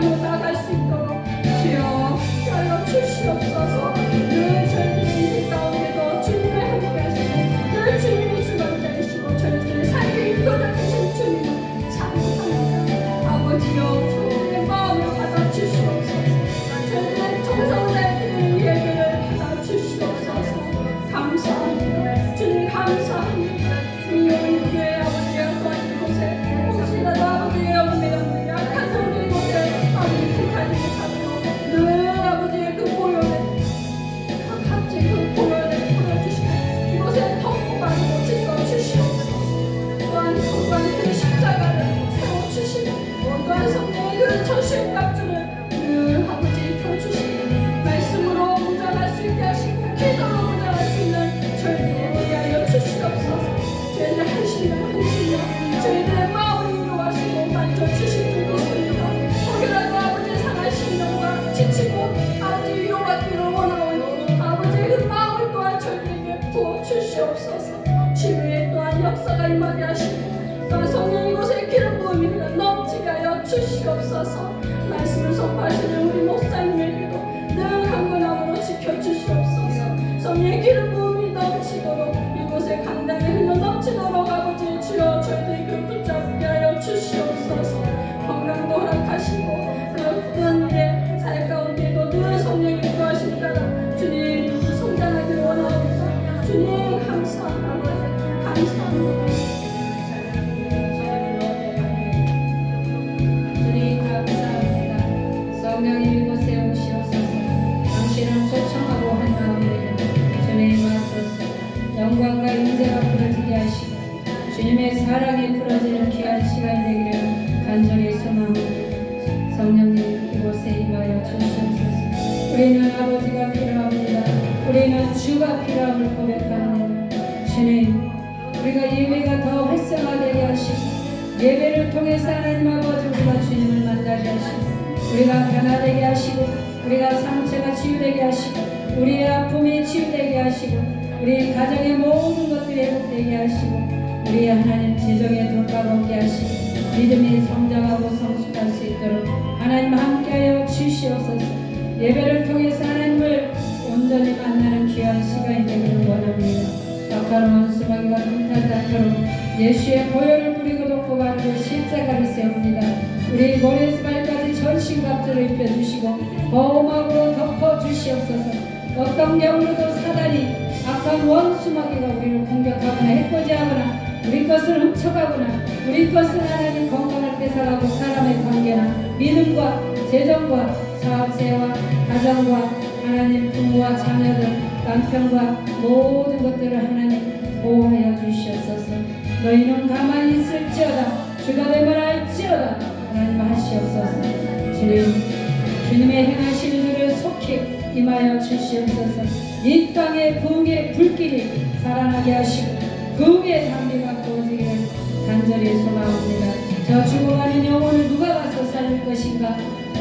마음으로 나아갈 수 있도록 주여 하여 주시옵소서. 늘 저희들의 인생 가운데도 주님을 함께 하시고 늘 주님이 주관자이시고 저희들의 삶의 인도자 되신 주님을 찬양합니다. 아버지여 저희들의 마음을 받아주시옵소서. 저희들의 정성자들의 예배를 받아주시옵소서. 감사합니다. 주님 감사합니다. 주님 우리의 아버지여 또한 이곳에 혹시라도 아버지의 영매가 약한 우리 이곳에 아버지 택하지 못하도록 늘 아버지의 그 보혈에 각지 그 보혈에 보여주시고 이곳에 덮고 많이 씻어 주시옵소서. 또한 그 십자가를 세워주시고 또한 성령의 그 전신갑주를 늘 아버지 펴주시고 말씀으로 무장할 수 있게 하시고 기도로 무장할 수 있는 저희들에게 하여 주시옵소서. 저희들의 한심령 저희들의 마음을 인도하시고 만져주실 줄 믿습니다. 혹여라도 아버지 상한 심령과 지치고 아버지 위로받기를 원하오니 아버지의 그 마음을 또한 저희에게 부어주시옵소서. 치유의 또한 역사가 임하게 하시고 또한 성령 이곳에 기름 부음이 흘러 넘치게 하여 주시옵소서. 말씀을 선포하시는 우리 목사님에게도 늘 강건함으로 지켜주시옵소서. 성령의 기름 부음이 넘치도록 이곳에 강당에 흘러 넘치도록 아버지 주여 저희들이 그 붙잡게 하여 주시옵소서. 건강도 허락하시고 그런 일에 살 가운데도 늘 성령이 인도하시는 따라 주님 성장하기를 원하옵니다. 주님 감사합니다. 감사합니다. 주님 감사합니다. 성령이 이곳에 오시옵소서. 당신을 초청하고 한 마음에 주님 와소서. 영광과 인재가 부러지게 하시고 주님의 사랑이 부러지는 귀한 시간이 되기를 간절히 소망합니다. 성령님 이곳에 임하여 주시옵소서. 우리는 아버지가 필요합니다. 우리는 주가 필요함을 고백합니다. 주님 우리가 예배가 더 활성화되게 하시고 예배를 통해서 하나님 아버지 우리가 주님을 만나게 하시고 우리가 변화되게 하시고 우리가 상처가 치유되게 하시고 우리의 아픔이 치유되게 하시고 우리의 가정의 모든 것들이 회복되게 하시고 우리의 하나님 재정에 돌파가 없게 하시고 믿음이 성장하고 성숙할 수 있도록 하나님 함께하여 주시옵소서. 예배를 통해서 하나님을 온전히 만나는 귀한 시간이 되기를 원합니다. 악한 원수마귀가 틈타지 않도록 예수의 보혈을 뿌리고 덮고 바르고 십자가를 세웁니다. 우리 머리에서 발까지 전신갑주를 입혀주시고 보호막으로 덮어주시옵소서. 어떤 경우로도 사단이 악한 원수마귀가 우리를 공격하거나 해코지하거나 우리 것을 훔쳐가거나 우리 것을 하나님 건강을 뺏어가고 사람의 관계나 믿음과 재정과 사업생활 가정과 하나님 부모와 자녀들 남편과 모든 것들을 하나님 보호하여 주시옵소서. 너희는 가만히 있을지어다 주가 되면 알지어다 하나님 하시옵소서. 주님의 행하신 일을 속히 임하여 주시옵소서. 이 땅에 부흥의 불길이 살아나게 하시고 부흥의 담비가 부어지기를 간절히 소망합니다. 저 죽어가는 영혼을 누가 가서 살릴 것인가?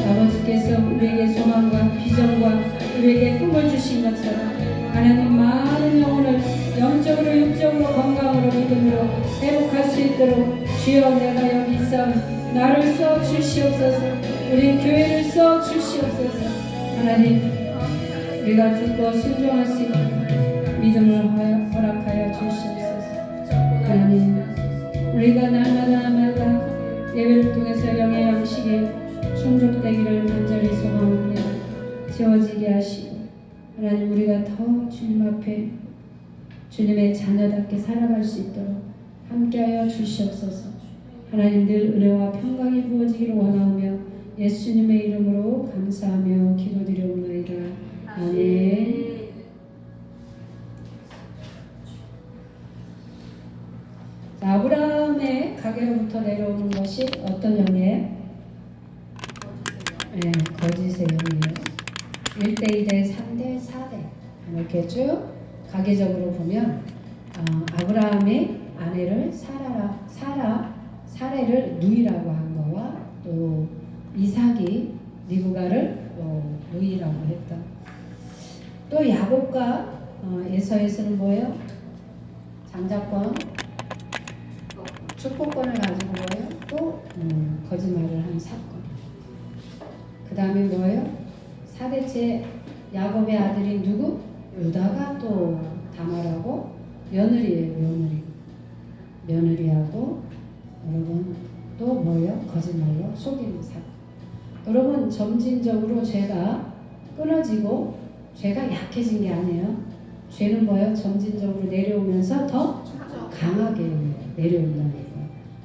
아버지께서 우리에게 소망과 비전과 우리에게 꿈을 주신 것처럼 하나님 많은 영혼을 영적으로 육적으로 건강으로 믿음으로 회복할 수 있도록 주여 내가 여기 있어 나를 써 주시옵소서. 우리 교회를 써 주시옵소서. 하나님 우리가 듣고 순종할 수 있는 믿음을 허락하여 주시옵소서. 하나님 우리가 날마다 예배를 통해서 영의 양식에 충족되기를 간절히 소망합니다. 채워지게 하시고 하나님 우리가 더 주님 앞에 주님의 자녀답게 살아갈 수 있도록 함께하여 주시옵소서. 하나님 늘 은혜와 평강이 부어지기를 원하오며 예수님의 이름으로 감사하며 기도드리옵나이다. 아멘. 자, 아브라함의 가게로부터 내려오는 것이 어떤 영이에요? 네, 거짓의 영이에요. 1대 2대 3대 4대 이렇게 쭉 가계적으로 보면 아브라함의 아내를 사레를 누이라고 한 거와 또 이삭이 리브가를 누이라고 했던 또 야곱과 에서에서는 뭐예요? 장자권 축복권을 가지고 뭐예요? 또 거짓말을 한 사건. 그 다음에 뭐예요? 4대째 야곱의 아들인 누구? 유다가 또 다말하고 며느리예요. 며느리하고 여러분 또 뭐예요? 거짓말로 속이는 사건. 여러분 점진적으로 죄가 끊어지고 죄가 약해진 게 아니에요. 죄는 뭐예요? 점진적으로 내려오면서 더 강하게 내려온다는 거예요.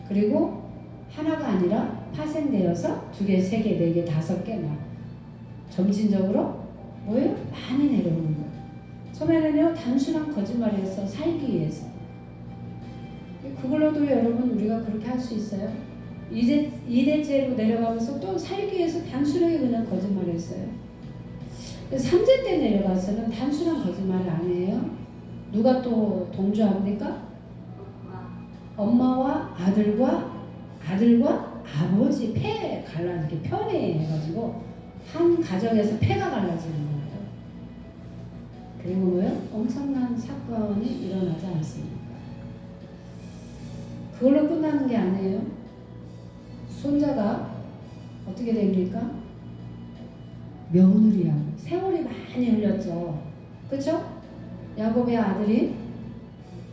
그리고 하나가 아니라 파생되어서 2개, 3개, 4개, 5개나 점진적으로 뭐예요? 많이 내려오는 거예요. 처음에는요 단순한 거짓말이었어. 살기 위해서. 그걸로도 여러분 우리가 그렇게 할 수 있어요. 2대째로 내려가면서 또 살기 위해서 단순하게 그냥 거짓말했어요. 3대 때 내려가서는 단순한 거짓말이 아니에요. 누가 또 동조합니까? 엄마와 아들과 아버지 폐 갈라지게 편애해가지고 한 가정에서 폐가 갈라지는 거예요. 그리고 뭐요? 엄청난 사건이 일어나지 않습니까? 그걸로 끝나는 게 아니에요. 손자가 어떻게 됩니까? 며느리하고 세월이 많이 흘렸죠. 그렇죠? 야곱의 아들이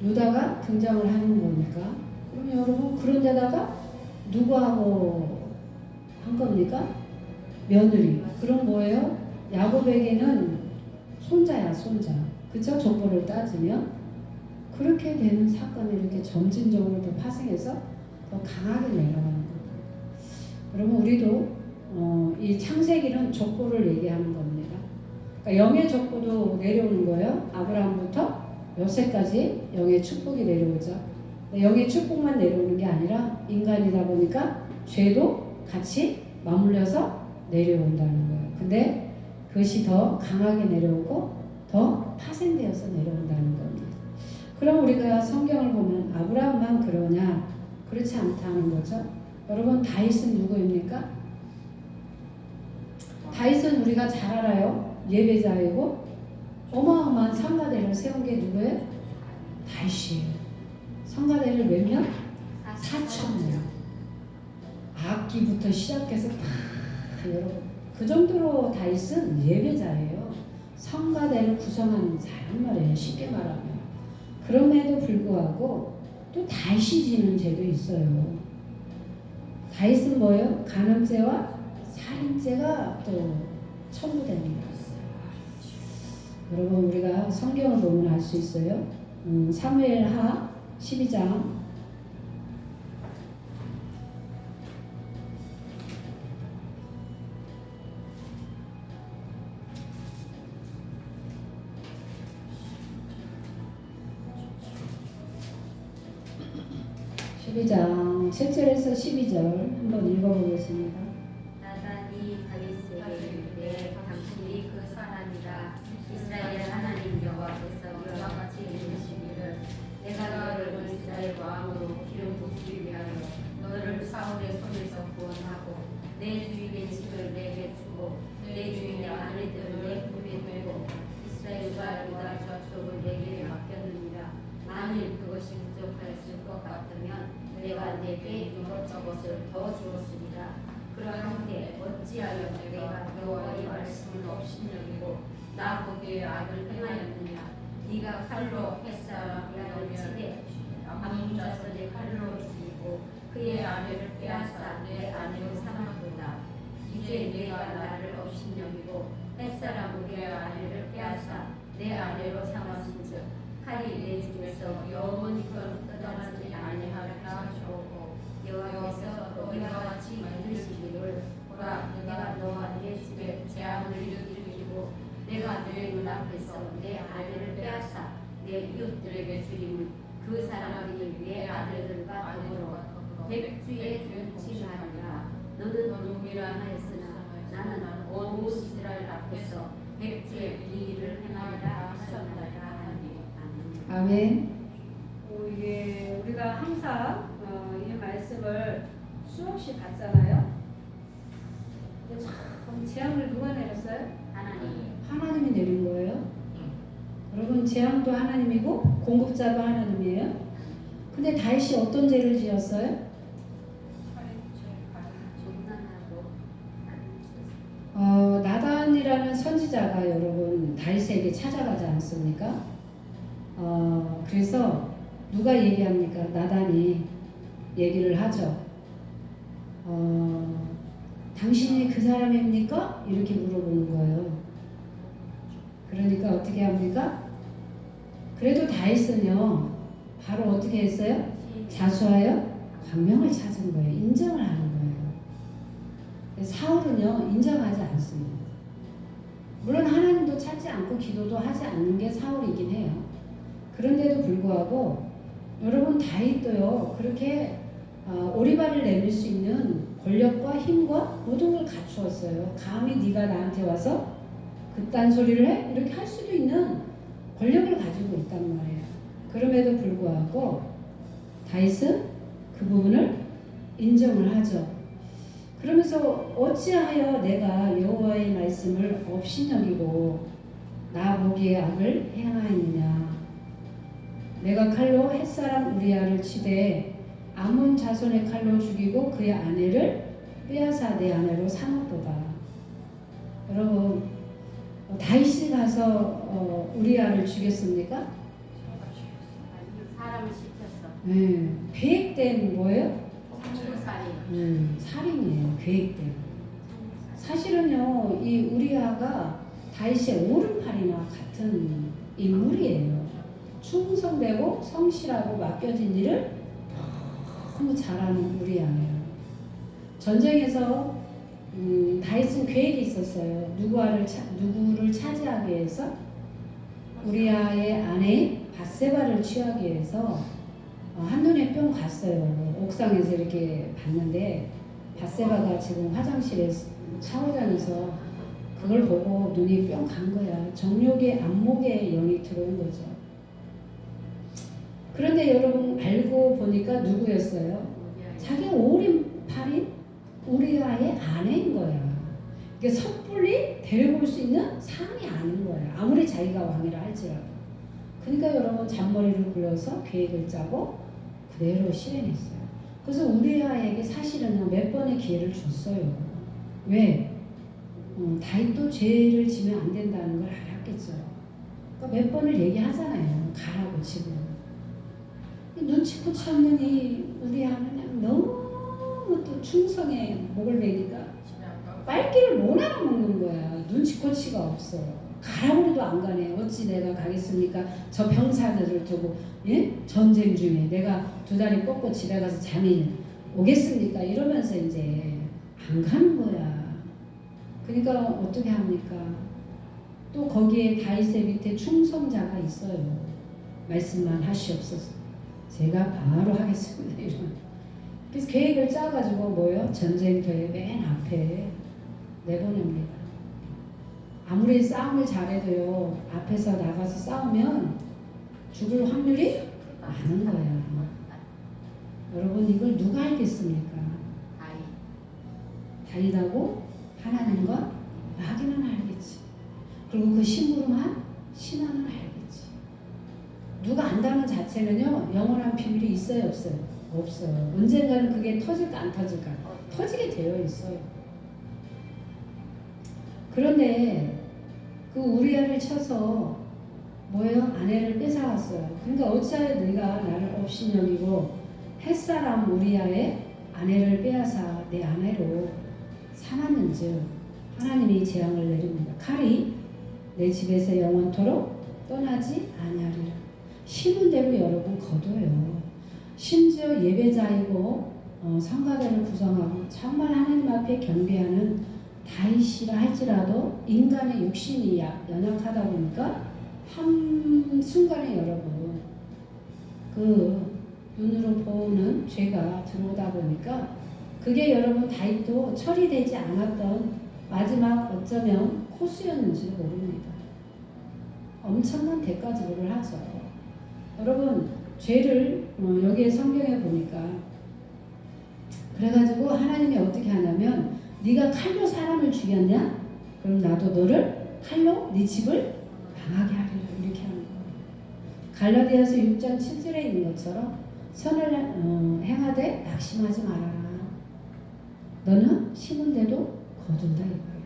유다가 등장을 하는 겁니까? 그럼 여러분 그런 데다가 누구하고 한 겁니까? 며느리. 그럼 뭐예요? 야곱에게는 손자야 손자. 그쵸? 족보를 따지면 그렇게 되는 사건이 이렇게 점진적으로 더 파생해서 더 강하게 내려가는 거예요. 여러분 우리도 이 창세기는 족보를 얘기하는 겁니다. 그러니까 영의 족보도 내려오는 거예요. 아브라함부터 요새까지 영의 축복이 내려오죠. 영의 축복만 내려오는 게 아니라 인간이다 보니까 죄도 같이 맞물려서 내려온다는 거예요. 근데 그것이 더 강하게 내려오고 더 파생되어서 내려온다는 겁니다. 그럼 우리가 성경을 보면 아브라함만 그러냐? 그렇지 않다는 거죠. 여러분 다윗은 누구입니까? 다윗은 우리가 잘 알아요. 예배자이고 어마어마한 성가대를 세운 게 누구예요? 다윗이에요. 성가대를 몇 명? 4,000명. 악기부터 시작해서 다 여러분 그 정도로 다윗은 예배자예요. 성가대를 구성하는 사람 말이에요. 쉽게 말하면. 그럼에도 불구하고 또 다윗이 지는 죄도 있어요. 다윗은 뭐예요? 간음죄와 살인죄가 또 청구됩니다. 여러분 우리가 성경을 보면 알 수 있어요. 사무엘하 12장 12장 7절에서 12절 한번 읽어보겠습니다. 나단이 다윗에게 이르되 당신이 그 사람이라 이스라엘 하나님 여호와께서 이와 같이 이르시기를 내가 너를 이스라엘 왕으로 기름 붓기 위하여 너를 사울의 손에서 구원하고 내 주인의 집을 내게 주고 내 주인의 아내들을 내 품에 두고 이스라엘과 유다 좌족을 내게 맡겼느니라. 만일 그것이 부족하였을 것 같으면 내가 내게 이것저것을 더 주었으리라. 그러한데 어찌하여 내가 여호와의 말씀을 업신여기고 나 보기에 악을 행하였느냐. 네가 칼로 햇사람이라는 집에 아몬 자손의 칼로 죽이고 그의 아내를 빼앗아 내 아내로 삼았도다. 이제 네가 나를 업신여기고 햇사람 우리의 아내를 빼앗아 내 아내로 삼았은즉 칼이 내 집에서 영원히 떠나지 아니하리라 하시고 여호와께서 너희와 같이 이르시기를 보라 내가 너와 네 집에 재앙을 일으키고 내가 내 눈앞에서 내 아내를 빼앗아 내 이웃들에게 주림을 그 사람들이 내 아들들과 더불어 백주에 징하리라. 너는 농이라 하였으나 나는 온 이스라엘 앞에서 백주의 비밀을 행하리라 하셨나이다 하니. 아멘. 이게 우리가 항상 이 말씀을 수없이 봤잖아요. 근데 참 재앙을 누가 내렸어요? 하나님이 내린 거예요. 여러분 재앙도 하나님이고 공급자도 하나님이에요. 근데 다윗이 어떤 죄를 지었어요? 나단이라는 선지자가 여러분 다윗에게 찾아가지 않습니까? 그래서 누가 얘기합니까? 나단이 얘기를 하죠. 당신이 그 사람입니까? 이렇게 물어보는 거예요. 그러니까 어떻게 합니까? 그래도 다윗은요, 바로 어떻게 했어요? 자수하여 광명을 찾은 거예요. 인정을 하는 거예요. 사울은요, 인정하지 않습니다. 물론 하나님도 찾지 않고 기도도 하지 않는 게 사울이긴 해요. 그런데도 불구하고 여러분 다윗도요, 그렇게 오리발을 내밀 수 있는 권력과 힘과 모든 걸 갖추었어요. 감히 네가 나한테 와서 그딴 소리를 해? 이렇게 할 수도 있는 권력을 가지고 있단 말이에요. 그럼에도 불구하고 다윗은 그 부분을 인정을 하죠. 그러면서 어찌하여 내가 여호와의 말씀을 업신여기고 나 보기에 악을 행하였느냐. 내가 칼로 햇사람 우리아를 치되 아몬 자손의 칼로 죽이고 그의 아내를 빼앗아 내 아내로 삼았도다. 여러분 다윗이 가서 우리아를 죽였습니까? 사람을 시켰어. 네, 계획된 뭐예요? 살인. 살인이에요. 계획된. 사실은요, 이 우리아가 다윗의 오른팔이나 같은 인물이에요. 충성되고 성실하고 맡겨진 일을 너무 잘하는 우리아예요. 전쟁에서 다윗은 계획이 있었어요. 누구를 차지하기 위해서? 우리아의 아내 밧세바를 취하기 위해서 한눈에 뿅 갔어요. 옥상에서 이렇게 봤는데 밧세바가 지금 화장실에 샤워장에서 그걸 보고 눈이 뿅 간 거야. 정욕의 안목의 영이 들어온 거죠. 그런데 여러분 알고 보니까 누구였어요? 자기 오른팔인 우리아의 아내인 거야. 이게 섣불리 데리고 올 수 있는 사람이 아닌 거야. 아무리 자기가 왕이라 할지라도. 그러니까 여러분 잔머리를 굴려서 계획을 짜고 그대로 실행했어요. 그래서 우리아에게 사실은 몇 번의 기회를 줬어요. 왜? 다윗도 죄를 지면 안 된다는 걸 알았겠죠. 그러니까 몇 번을 얘기하잖아요. 가라고 지금. 눈치코치 없는 이 우리아는 그냥 너무 또 충성에 목을 매니까 빨기를 못 알아먹는 거야. 눈치코치가 없어. 가라고 해도 안 가네. 어찌 내가 가겠습니까? 저 병사들을 두고 전쟁 중에 내가 두 다리 뻗고 집에 가서 잠이 오겠습니까? 이러면서 이제 안 가는 거야. 그러니까 어떻게 합니까? 또 거기에 다윗의 밑에 충성자가 있어요. 말씀만 하시옵소서. 제가 바로 하겠습니다. 이런. 그래서 계획을 짜가지고 뭐요? 전쟁터의 맨 앞에 내보냅니다. 아무리 싸움을 잘해도요, 앞에서 나가서 싸우면 죽을 확률이 많은 거야. 여러분 이걸 누가 알겠습니까? 다윗하고 하나님과 마귀는 알겠지. 그리고 그 심부름한 신하는 알겠지. 누가 안다는 자체는요, 영원한 비밀이 있어요, 없어요? 없어요. 언젠가는 그게 터질까 안 터질까? 터지게 되어 있어요. 그런데 그 우리아를 쳐서 뭐예요? 아내를 뺏어왔어요. 그러니까 어찌하여 네가 나를 업신여기고 햇사람 우리아의 아내를 빼앗아 내 아내로 삼았는즉 하나님이 재앙을 내립니다. 칼이 내 집에서 영원토록 떠나지 아니하리라. 심은 대로 여러분 거둬요. 심지어 예배자이고 성가대를 구성하고 정말 하나님 앞에 경배하는 다윗이라 할지라도 인간의 육신이 연약하다 보니까 한순간에 여러분 그 눈으로 보는 죄가 들어오다 보니까 그게 여러분 다윗도 처리되지 않았던 마지막 어쩌면 코스였는지 모릅니다. 엄청난 대가 지불을 하죠. 여러분 죄를 여기에 성경에 보니까 그래가지고 하나님이 어떻게 하냐면 네가 칼로 사람을 죽였냐? 그럼 나도 너를 칼로 네 집을 망하게 하리라. 이렇게 하는 거예요. 갈라디아서 6장 7절에 있는 것처럼 선을 행하되 낙심하지 말아라. 너는 심은 데도 거둔다 이거예요.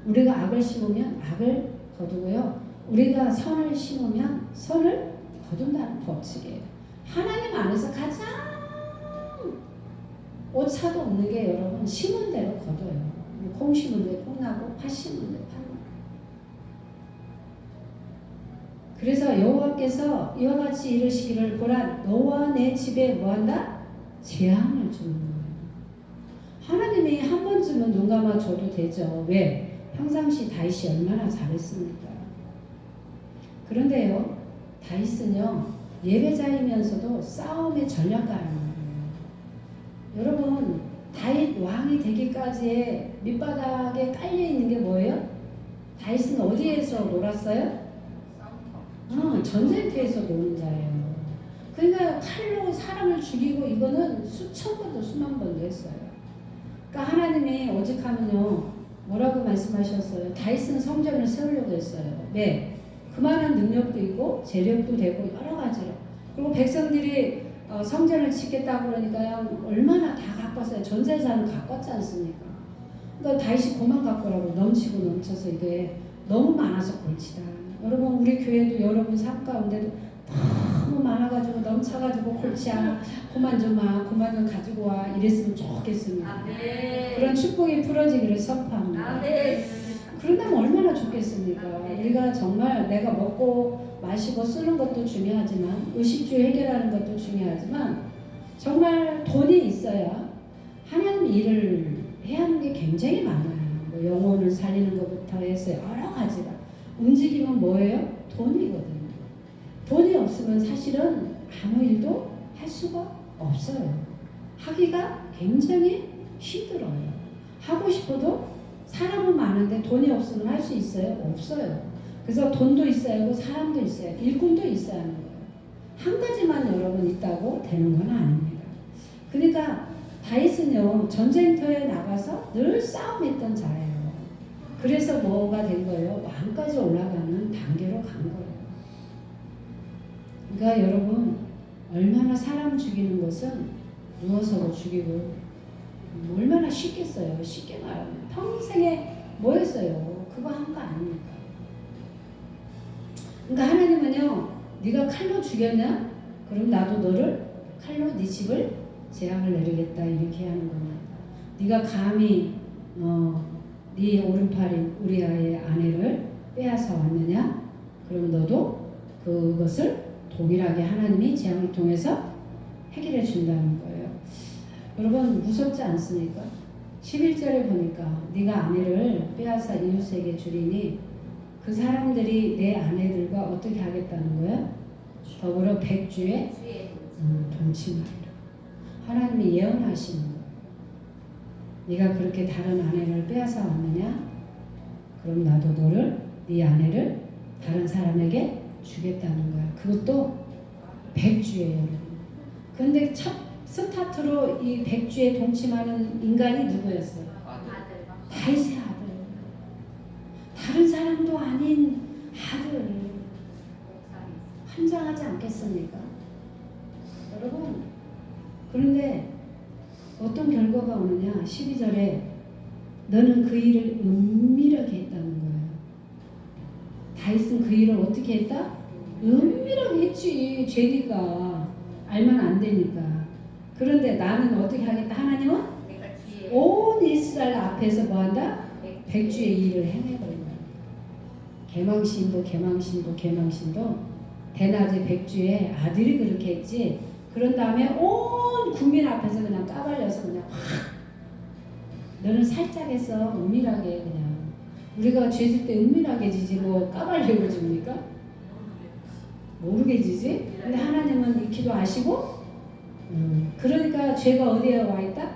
우리가 악을 심으면 악을 거두고요. 우리가 선을 심으면 선을 거둔다는 법칙이에요. 하나님 안에서 가장 오차도 없는 게 여러분 심은 대로 거둬요. 콩 심은 대로 콩 나고 팥 심은 대로 팥 나고. 그래서 여호와께서 이와 같이 이르시기를 보라 너와 내 집에 뭐한다? 재앙을 주는 거예요. 하나님이 한 번쯤은 눈 감아줘도 되죠. 왜? 평상시 다윗이 얼마나 잘했습니까? 그런데요, 다윗은요 예배자이면서도 싸움의 전략가라는 거예요. 여러분, 다윗 왕이 되기까지의 밑바닥에 깔려 있는 게 뭐예요? 다윗은 어디에서 놀았어요? 전쟁터에서 노는 자예요. 그러니까 칼로 사람을 죽이고 이거는 수천 번도 수만 번도 했어요. 그러니까 하나님이 오직하면요 뭐라고 말씀하셨어요? 다윗은 성전을 세우려고 했어요. 네, 그만한 능력도 있고 재력도 되고 여러 가지로. 그리고 백성들이 성전을 짓겠다고 그러니까요 얼마나 다 가꿨어요. 전세자는 가꿨지 않습니까? 그러니까 다윗이 그만 가꾸라고 넘치고 넘쳐서 이게 너무 많아서 골치다. 여러분 우리 교회도 여러분 삶 가운데도 너무 많아가지고 넘쳐가지고 골치야 그만 좀 가지고 와 이랬으면 좋겠습니다. 아멘. 그런 축복이 풀어지기를 선포합니다. 아멘. 그런다면 얼마나 좋겠습니까? 우리가 정말 내가 먹고 마시고 쓰는 것도 중요하지만 의식주 해결하는 것도 중요하지만 정말 돈이 있어야 하나님 일을 해야 하는 게 굉장히 많아요. 뭐 영혼을 살리는 것부터 해서 여러 가지가 움직이면 뭐예요? 돈이거든요. 돈이 없으면 사실은 아무 일도 할 수가 없어요. 하기가 굉장히 힘들어요. 하고 싶어도 사람은 많은데 돈이 없으면 할 수 있어요? 없어요. 그래서 돈도 있어야 하고 사람도 있어야 하고 일꾼도 있어야 하는 거예요. 한 가지만 여러분 있다고 되는 건 아닙니다. 그러니까 다윗은요 전쟁터에 나가서 늘 싸움했던 자예요. 그래서 뭐가 된 거예요? 왕까지 올라가는 단계로 간 거예요. 그러니까 여러분 얼마나 사람 죽이는 것은 누워서도 죽이고 얼마나 쉽겠어요. 쉽게 말하면 평생에 뭐 했어요? 그거 한 거 아닙니까? 그러니까 하나님은요 네가 칼로 죽였냐? 그럼 나도 너를 칼로 네 집을 재앙을 내리겠다 이렇게 하는 겁니다. 네가 감히 네 오른팔인 우리아의 아내를 빼앗아 왔느냐? 그럼 너도 그것을 동일하게 하나님이 재앙을 통해서 해결해 준다는 거예요. 여러분 무섭지 않습니까? 11절에 보니까 네가 아내를 빼앗아 이웃에게 주리니 그 사람들이 내 아내들과 어떻게 하겠다는 거예요? 더불어 백주에 동침하리라. 하나님이 예언하시는 거예요. 네가 그렇게 다른 아내를 빼앗아 왔느냐? 그럼 나도 너를 네 아내를 다른 사람에게 주겠다는 거야. 그것도 백주예요, 여러분. 그런데 첫 스타트로 이 백주에 동침하는 인간이 누구였어요? 다윗의 아들. 다른 사람도 아닌 아들. 환장하지 않겠습니까? 여러분, 그런데 어떤 결과가 오느냐? 12절에 너는 그 일을 은밀하게 했다는 거예요. 다윗은 그 일을 어떻게 했다? 은밀하게 했지. 죄니까 알면 안 되니까. 그런데 나는 어떻게 하겠다? 하나님은 온 이스라엘 앞에서 뭐한다? 백주의 일을 해내버린다. 개망신도 대낮에 백주의 아들이 그렇게 했지. 그런 다음에 온 국민 앞에서 그냥 까발려서 그냥 확 너는 살짝 해서 은밀하게 그냥 우리가 죄질 때 은밀하게 지지 뭐 까발려고 줍니까? 모르게 지지? 근데 하나님은 익히도 아시고 그러니까 죄가 어디에 와 있다?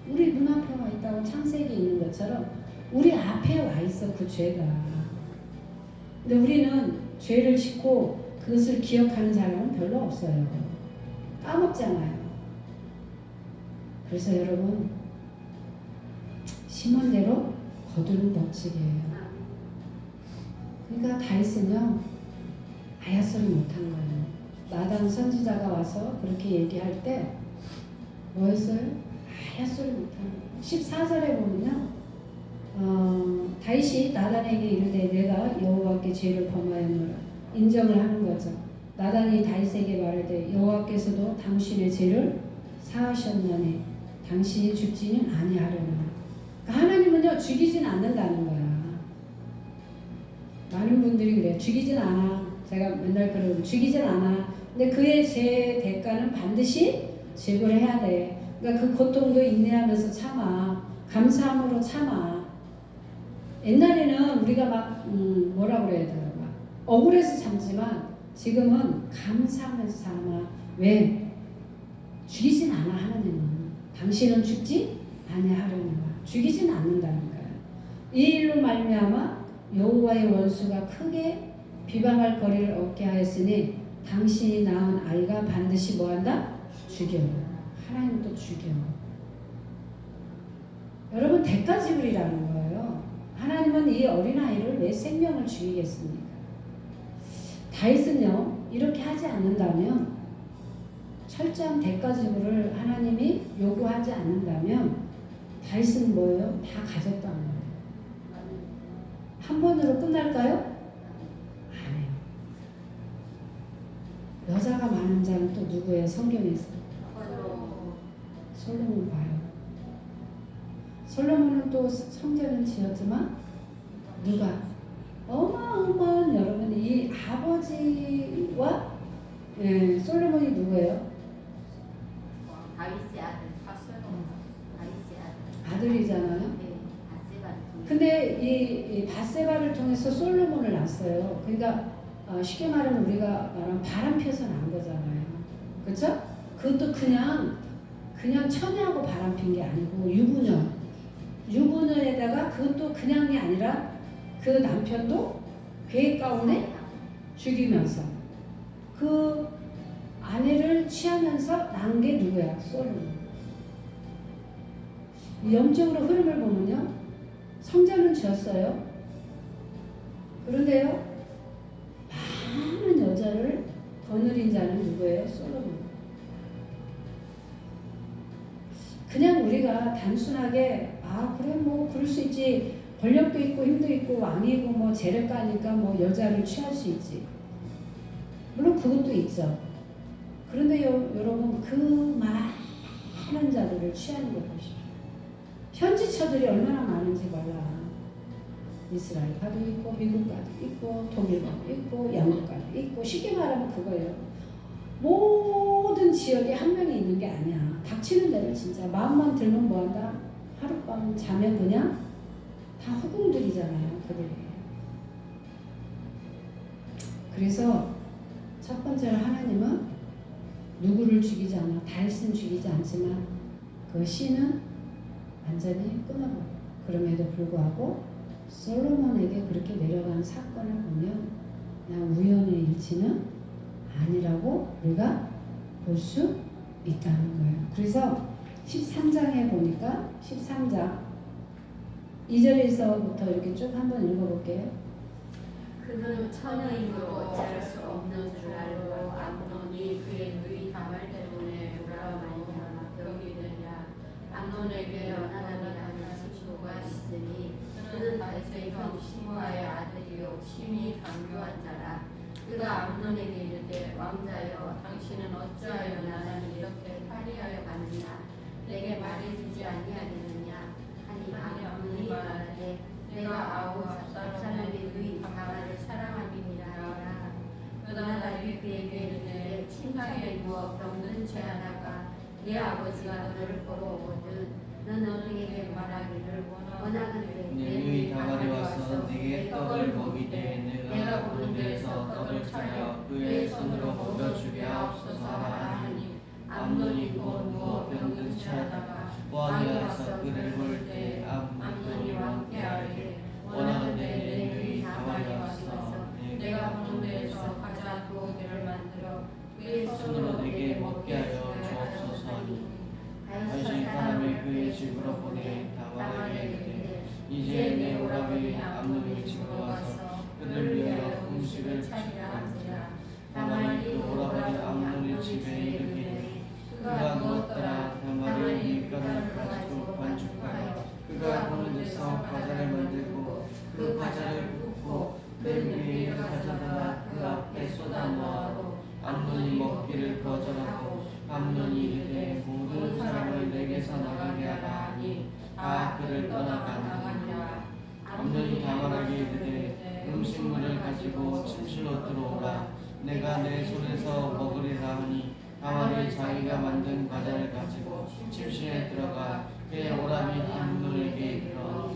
우리 눈앞에 와 있다고 창세기에 있는 것처럼 우리 앞에 와 있어 그 죄가. 근데 우리는 죄를 짓고 그것을 기억하는 사람은 별로 없어요. 까먹잖아요. 그래서 여러분 심은 대로 거두는 법칙이에요. 그러니까 다윗은요 아야소리 못한 거예요. 나단 선지자가 와서 그렇게 얘기할 때 뭐였어요? 아야소리 못한 거예요. 14절에 보면요 다윗이 나단에게 이르되 내가 여호와께 죄를 범하였노라 인정을 하는 거죠. 나단이 다윗에게 말하되 여호와께서도 당신의 죄를 사하셨나니 당신이 죽지는 아니하려나. 그러니까 하나님은요 죽이진 않는다는 거야. 많은 분들이 그래요. 죽이진 않아. 제가 맨날 그러고 죽이진 않아. 근데 그의 죄 대가는 반드시 지불해야 돼. 그러니까 그 고통도 인내하면서 참아. 감사함으로 참아. 옛날에는 우리가 막 뭐라 그래야 되나 막 억울해서 참지만 지금은 감사하면서 참아. 왜? 죽이진 않아. 하나님은 당신은 죽지 아니하려니와. 죽이진 않는다는 거야. 이 일로 말미암아 여호와의 원수가 크게 비방할 거리를 얻게 하였으니 당신이 낳은 아이가 반드시 뭐한다? 죽여. 하나님도 죽여. 여러분 대가 지불이라는 거예요. 하나님은 이 어린아이를 왜 생명을 죽이겠습니까? 다윗은요 이렇게 하지 않는다면, 철저한 대가 지불을 하나님이 요구하지 않는다면 다윗은 뭐예요? 다 가졌다는 거예요. 한 번으로 끝날까요? 아니에요. 여자가 많은 자는 또 누구예요? 성경에서 솔로몬 봐요. 솔로몬은 또 성전은 지었지만 누가? 어마어마한 여러분 이 아버지와 솔로몬이 누구예요? 다윗의 아들. 다윗의 아들. 아들이잖아요. 네, 바세바를 통해. 근데 이 바세바를 통해서 솔로몬을 낳았어요. 그러니까 쉽게 말하면 우리가 말하면 바람 피워서 낳은 거잖아요. 그렇죠? 그것도 그냥 처녀하고 바람 핀 게 아니고 유부녀에다가 그것도 그냥이 아니라 그 남편도 계획 가운데 죽이면서 그 아내를 취하면서 낳은 게 누구야? 솔로몬. 영적으로 흐름을 보면요, 성전은 지었어요. 그런데요, 많은 여자를 거느린 자는 누구예요? 솔로몬. 그냥 우리가 단순하게 그래 뭐 그럴 수 있지, 권력도 있고 힘도 있고 왕이고 뭐 재력가니까 뭐 여자를 취할 수 있지. 물론 그것도 있죠. 그런데 여러분 그 많은 자들을 취하는 거 보십시오. 현지처들이 얼마나 많은지 몰라. 이스라엘가도 있고 미국가도 있고 독일가도 있고 영국가도 있고, 쉽게 말하면 그거예요. 모든 지역에 한 명이 있는 게 아니야. 닥치는 대로 진짜 마음만 들면 뭐한다? 하룻밤 자면 그냥 다 후궁들이잖아요, 그들이. 그래서 첫 번째로 하나님은 누구를 죽이지 않아. 다윗은 죽이지 않지만 그 씨는 완전히 끊어버려. 그럼에도 불구하고 솔로몬에게 그렇게 내려간 사건을 보면 그냥 우연의 일치는 아니라고 우리가 볼 수 있다는 거예요. 그래서 13장에 보니까 13장 2절에서부터 이렇게 쭉 한번 읽어볼게요. 그는 처녀이므로 어찌할 수 없는 줄 알고 암논이 그의 누이 다말 때문에 돌아오느냐 여기느냐. 암논에게 요나단이라는 친구가 있으니 그는 다윗의 형 시므아의 아들이요 심히 강교한 자라. 그가 암논에게 이르되 왕자여 당신은 어찌하여 나를 이렇게 파리하여 갔느냐. 내게 말해주지 아니하겠느냐 하니 암논이 말하되 내가 아우 압살롬의 누이 다말을 사랑함이니라. 그러나 다윗이 그에게 이르되 침상에 누워 병든 채 하다가 내 아버지가 너를 보러 오거든 너는 그에게 말하기를 원하건대 내 누이 다말이 와서 네게 떡을 먹이되 내가 보는 데에서 떡을 차려 그의 손으로 먹여주게 하옵소서 하니 암논이 곧 누워 병든 채 하다가 왕이 와서 그를 볼 때 암논이 왕께 아뢰되 원하건대 내 누이 다말이 와서 내가 보는 데에서 가자 두어개를 만들어 그의 손으로 내게 먹게 하여 주옵소서 하니 다윗이 사람을 그의 집으로 보내 다말에게 이르되 이제 내 오라비 암논의 집으로 가서 그를 위하여 음식을 차리라 한지라. 다말이 그 오라비 암논의 집에 이르기를 그가 누웠더라. 다말이 밀가루를 가지고 반죽하여 그가 그가 보는 데서 과자를 만들고 그 과자를 굽고 그 위에 가져다가 그 앞에 쏟아 놓아도 암논이 먹기를 거절하고 암논이 이르되 모든 사람을 내게서 나가게 하라 하니 다 그를 떠나가니라. 암논이 다말에게 이르되 음식물을 가지고 침실로 들어오라. 내가 내 손에서 먹으리라 하니 다말이 자기가 만든 과자를 가지고 침실에 들어가 그의 오라비 암논에게 이르러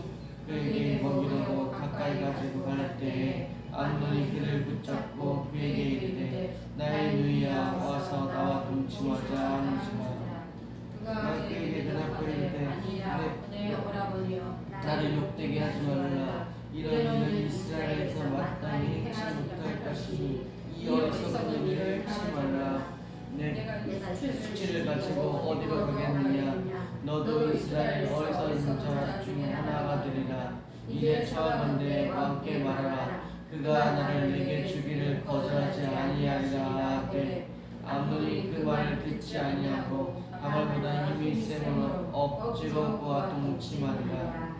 그에게 먹이려고 가까이 가지고 갈 때에 암논이 그를 붙잡고 그에게 이르되 나의 누이야 와서 나와 동침하자 하는지라. 그가 그에게 대답하여 이르되 아니라 내 오라버니여 나를 욕되게 하지 말라. 이런 일은 이스라엘에서 마땅히 행치 못할 것이니 이 어리석은 일을 하지 말라. 내가 수치를 가지고 어디로 가겠느냐. 너도 이스라엘 어리석은 자 중에 하나가 되리라. 이제 처하건대 왕께 말하라. 그가 나를 내게 주기를 거절하지 아니하리라 하되 암논이 그 말을 듣지 아니하고 다말보다 힘이 세므로 억지로 그와 동침하리라.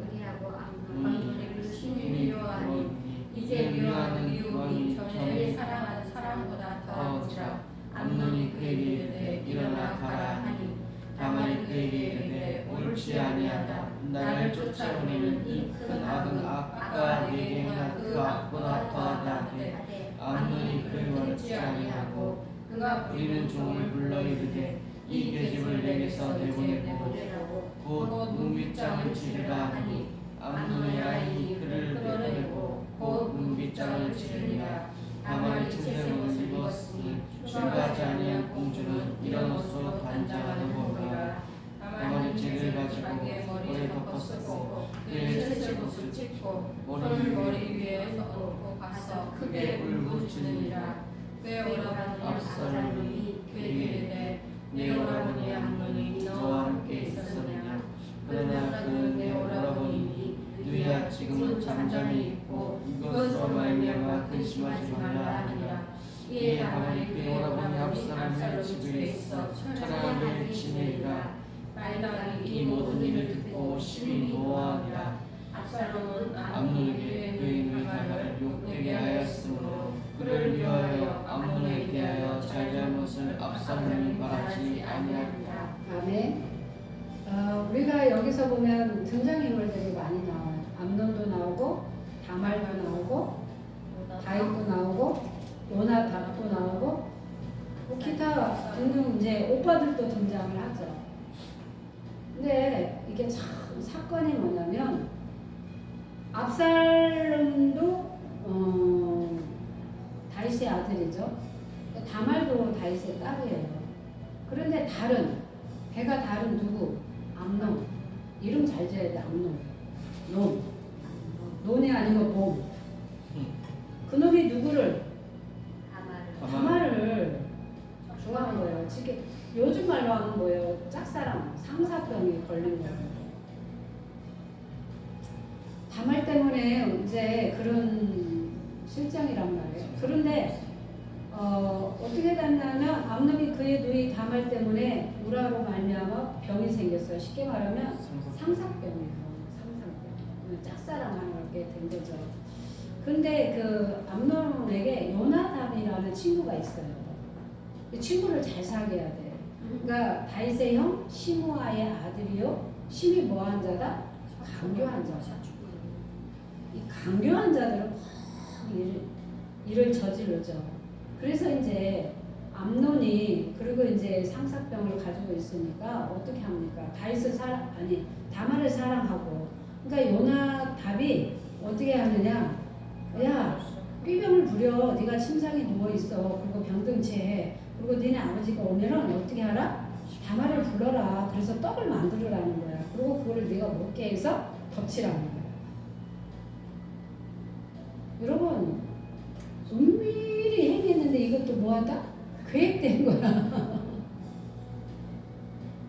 우리하고 암논이 신이 미워하니 이제 미워하는 미움이 전에 사랑하는 사랑보다 더한지라. 암논이 그에게 이르되 일어나 가라 하니 다말이 그에게 이르되 옳지 아니하다. 나를 쫓아오는 이 큰 악은 아까 내게 행한 그 악보다 더하다 하되 암논이 그 말을 듣지 아니하고 그가 부리는 종을 불러 이르되 이 계집을 내게서 내보내고 곧 문빗장을 치르라 하니 암논의 아이 그를 내보내고 곧 문빗장을 치르니라. 다말이 침샘옷을 입었으니 출가하지 아니한 공주는 이런 옷으로 단장하는 법이라. 다말이 잭을 가지고 머리에 덮었고 그의 채찍옷을 찢고 머리 위에 얹고 가서 크게 울부짖으니라. 그의 오라버니 압살롬이 그에게 이르되 내 오라버니 암논이 너와 함께 있었느냐. 그러나 그는 내 오라버니니 누이야 지금은 잠잠히 있고 이것으로 말미암아 근심하지 말라 하니라. 이에 다말이 그의 오라버니 압살롬의 집에 있어 차량을 지내리라. 말당이 이 모든 일을 듣고 심히 노하니라. 압살롬은 암논에게 그의 누이 다말을 욕되게 하였으므로 그를 위하여 암논에 대하여 잘잘못을 압살롬이 말하지 아니하니라. 아멘. 우리가 여기서 보면 등장인물들이 많이 나와요. 암논도 나오고 다말도 나오고 다윗도 나오고 요나답도 나오고 뭐 기타 등등 이제 오빠들도 등장을 하죠. 근데 이게 참 사건이 뭐냐면 압살롬도 다윗의 아들이죠. 다말도 다윗의 딸이에요. 그런데 배가 다른 누구? 암논. 이름 잘 지어야 돼. 암논. 논이 아니고 봄. 그놈이 누구를? 다말을 좋아한 거예요. 지금 요즘 말로 하면 뭐예요? 짝사랑, 상사병이 걸린 거예요. 다말 때문에 이제 그런 실정이란 말이에요. 그런데 어떻게 됐냐면 암논이 그의 누이 다말 때문에 우라로 말미암아 병이 생겼어요. 쉽게 말하면 상사병이에요. 상사병. 짝사랑하는 게 된 거죠. 근데 그 암논에게 요나답이라는 친구가 있어요. 그 친구를 잘 사귀어야 돼. 그러니까 다윗의 형 시므아의 아들이요. 심히 뭐한 자다? 강교한 자다. 이 강교한 자들은 일을 저지르죠. 그래서 이제 암논이 그리고 이제 상사병을 가지고 있으니까 어떻게 합니까? 다말을 사랑하고 그러니까 요나답이 어떻게 하느냐? 야, 꾀병을 부려. 네가 침상에 누워 있어. 그리고 병든채. 그리고 니네 아버지가 오면은 어떻게 하라? 다말을 불러라. 그래서 떡을 만들으라는 거야. 그리고 그거를 네가 먹게 해서 덮치라는 거야. 여러분, 은밀히 행했는데 이것도 뭐하다? 계획된 거야.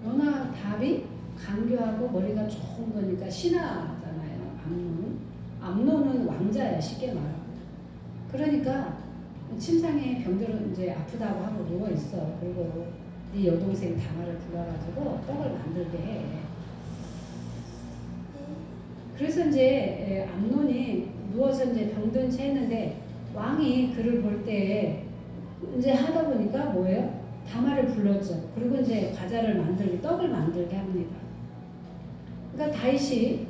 요나답이 강교하고 머리가 좋은 거니까 신하잖아요. 암논은 왕자야, 쉽게 말하면. 그러니까 침상에 병들은 이제 아프다고 하고 누워 있어. 그리고 네 여동생 다말을 불러가지고 떡을 만들게 해. 그래서 이제 암논이 누워서 이제 병든 채 했는데 왕이 그를 볼 때 이제 하다 보니까 뭐예요? 다말을 불렀죠. 그리고 이제 과자를 만들게, 떡을 만들게 합니다. 그러니까 다윗이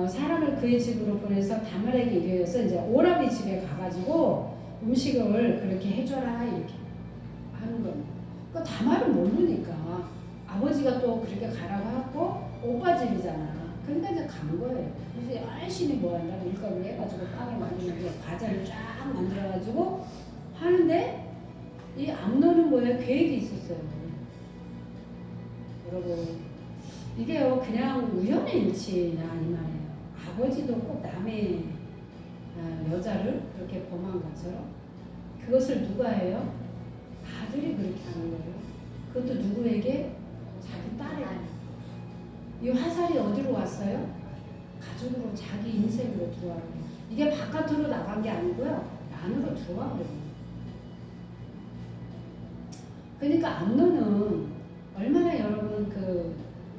사람을 그의 집으로 보내서 다말에게 이르러서 이제 오라비 집에 가가지고 음식을 그렇게 해줘라 이렇게 하는 겁니다. 그러니까 다말은 모르니까 아버지가 또 그렇게 가라고 하고 오빠 집이잖아. 그러니까 이제 간 거예요. 그래서 열심히 뭐 한다 밀가루 해가지고 빵을 만들면서 과자를 쫙 만들어가지고 하는데 이 암논은 뭐예요? 계획이 있었어요. 여러분 이게요 그냥 우연의 일치냐 아니 말이에요. 아버지도 꼭 남의 여자를 그렇게 범한 것처럼 그것을 누가 해요? 아들이 그렇게 하는 거예요. 그것도 누구에게? 자기 딸에게. 이 화살이 어디로 왔어요? 가족으로 자기 인생으로 들어와요. 이게 바깥으로 나간 게 아니고요. 안으로 들어와 버려요. 그러니까 암논은 얼마나 여러분 그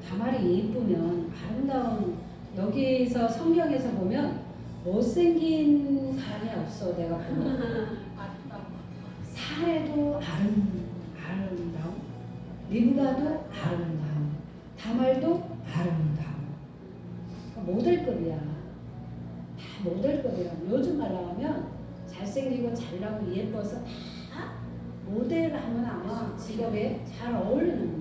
다말이 예쁘면 아름다운 여기서 성경에서 보면 못생긴 사람이 없어 내가 보면 사례도 아름다움 리브가도 아름다움 다말도 아름다움 그러니까 모델급이야 다 모델급이야 요즘 말로 하면 잘생기고 잘나고 예뻐서 다 모델하면 아마 직업에 잘 어울리는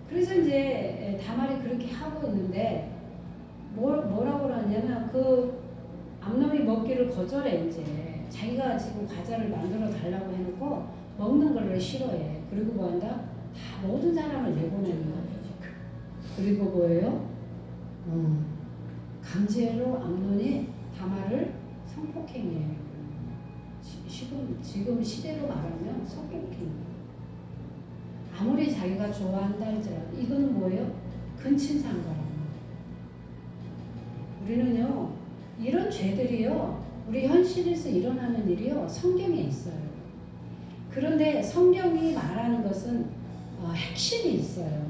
그래서 이제 다말이 그렇게 하고 있는데 뭐라고 그러냐면 그 암놈이 먹기를 거절해 이제 자기가 지금 과자를 만들어 달라고 해놓고 먹는 걸 싫어해. 그리고 뭐한다? 다 모든 사람을 내보내는 거야. 그리고 뭐예요? 강제로 암논이 다말을 성폭행해요. 지금 시대로 말하면 성폭행. 아무리 자기가 좋아한다 할지라도 이거는 뭐예요? 근친상간입니다. 우리는요 이런 죄들이요 우리 현실에서 일어나는 일이요 성경에 있어요. 그런데 성경이 말하는 것은 핵심이 있어요.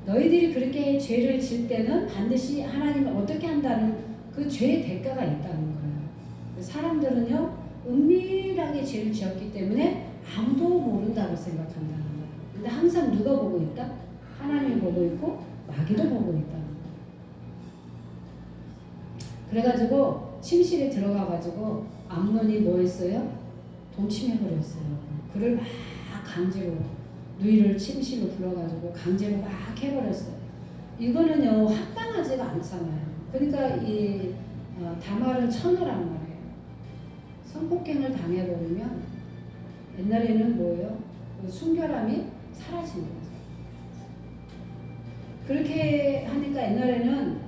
너희들이 그렇게 죄를 질 때는 반드시 하나님이 어떻게 한다는 그 죄의 대가가 있다는 거예요. 사람들은요 은밀하게 죄를 지었기 때문에 아무도 모른다고 생각한다는 거예요. 근데 항상 누가 보고 있다? 하나님이 보고 있고 마귀도 보고 있다. 그래가지고 침실에 들어가가지고 암논이 뭐 했어요? 동침해버렸어요. 그를 막 강제로 누이를 침실로 불러가지고 강제로 막 해버렸어요. 이거는요 합당하지가 않잖아요. 그러니까 이 다말은 천우란 말이에요. 성폭행을 당해버리면 옛날에는 뭐예요? 그 순결함이 사라진 거죠. 그렇게 하니까 옛날에는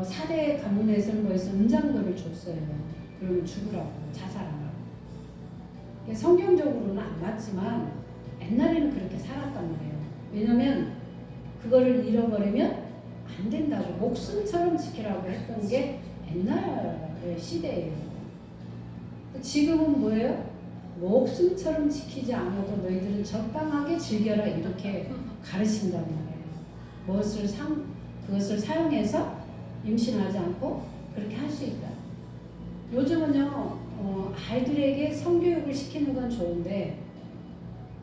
4대 가문에서는 뭐였어? 은장도를 줬어요. 그러면 죽으라고, 자살하라고. 성경적으로는 안 맞지만 옛날에는 그렇게 살았단 말이에요. 왜냐면 그거를 잃어버리면 안 된다고 목숨처럼 지키라고 했던 게 옛날의 시대예요. 지금은 뭐예요? 목숨처럼 지키지 않아도 너희들은 적당하게 즐겨라 이렇게 가르친단 말이에요. 그것을 사용해서 임신하지 않고 그렇게 할 수 있다. 요즘은요 아이들에게 성교육을 시키는 건 좋은데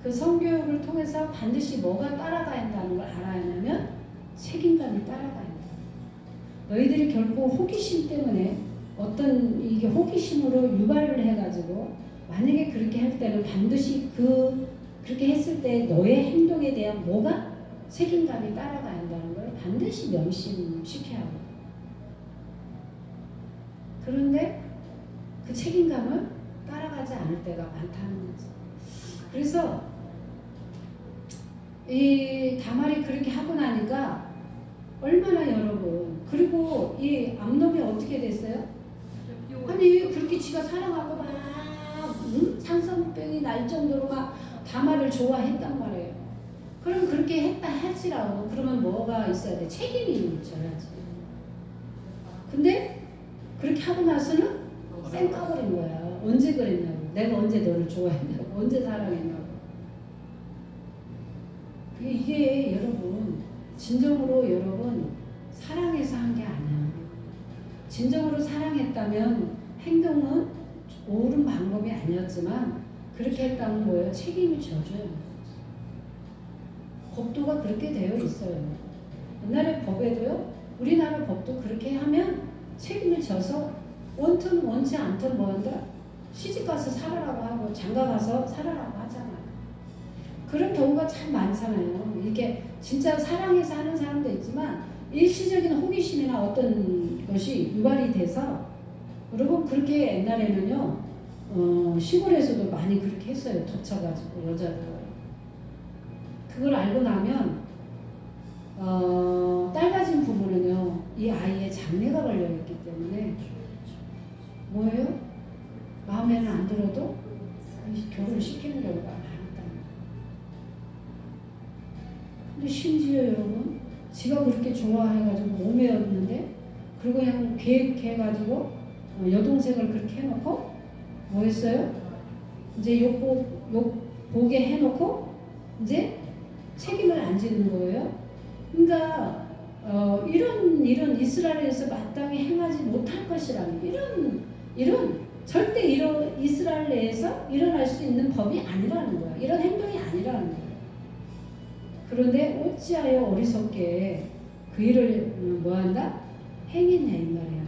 그 성교육을 통해서 반드시 뭐가 따라가야 한다는 걸 알아야 하냐면 책임감이 따라가야 한다. 너희들이 결코 호기심 때문에 어떤 이게 호기심으로 유발을 해가지고 만약에 그렇게 할 때는 반드시 그렇게 했을 때 너의 행동에 대한 뭐가 책임감이 따라가야 한다는 걸 반드시 명심시켜야 하고 그런데 그 책임감을 따라가지 않을 때가 많다는 거죠. 그래서 이 다말이 그렇게 하고 나니까 얼마나 여러분 그리고 이 암놈이 어떻게 됐어요? 아니 그렇게 지가 사랑하고 막 상성병이 날 정도로 막 다말을 좋아했단 말이에요. 그럼 그렇게 했다 할지라도 그러면 뭐가 있어야 돼? 책임이 있어야지. 근데 그렇게 하고 나서는 쌩 까버린 거야. 언제 그랬냐고. 내가 언제 너를 좋아했냐고. 언제 사랑했냐고. 이게 여러분 진정으로 여러분 사랑해서 한 게 진정으로 사랑했다면 행동은 옳은 방법이 아니었지만 그렇게 했다면 뭐예요? 책임을 져줘요. 법도가 그렇게 되어 있어요. 옛날에 법에도요, 우리나라 법도 그렇게 하면 책임을 져서 원튼 원치 않든 뭐한다? 시집가서 살아라고 하고 장가가서 살아라고 하잖아요. 그런 경우가 참 많잖아요. 이게 진짜 사랑해서 하는 사람도 있지만 일시적인 호기심이나 어떤 것이 유발이 돼서, 여러분 그렇게 옛날에는요 시골에서도 많이 그렇게 했어요. 덮쳐가지고 여자들. 그걸 알고 나면 딸 가진 부부는요 이 아이의 장래가 걸려있기 때문에 뭐예요? 마음에는 안 들어도 결혼을 시키는 경우가 많았다. 근데 심지어 여러분 지가 그렇게 좋아해가지고 오매였는데 그리고 그냥 계획해가지고 여동생을 그렇게 해놓고 뭐 했어요? 이제 욕보게 해놓고 이제 책임을 안 지는 거예요. 그러니까 이런 이스라엘에서 마땅히 행하지 못할 것이라는 이런 절대 이런 이스라엘 내에서 일어날 수 있는 법이 아니라는 거야. 이런 행동이 아니라는 거야. 그런데 어찌하여 어리석게 그 일을 뭐한다? 행했냐 이 말이야.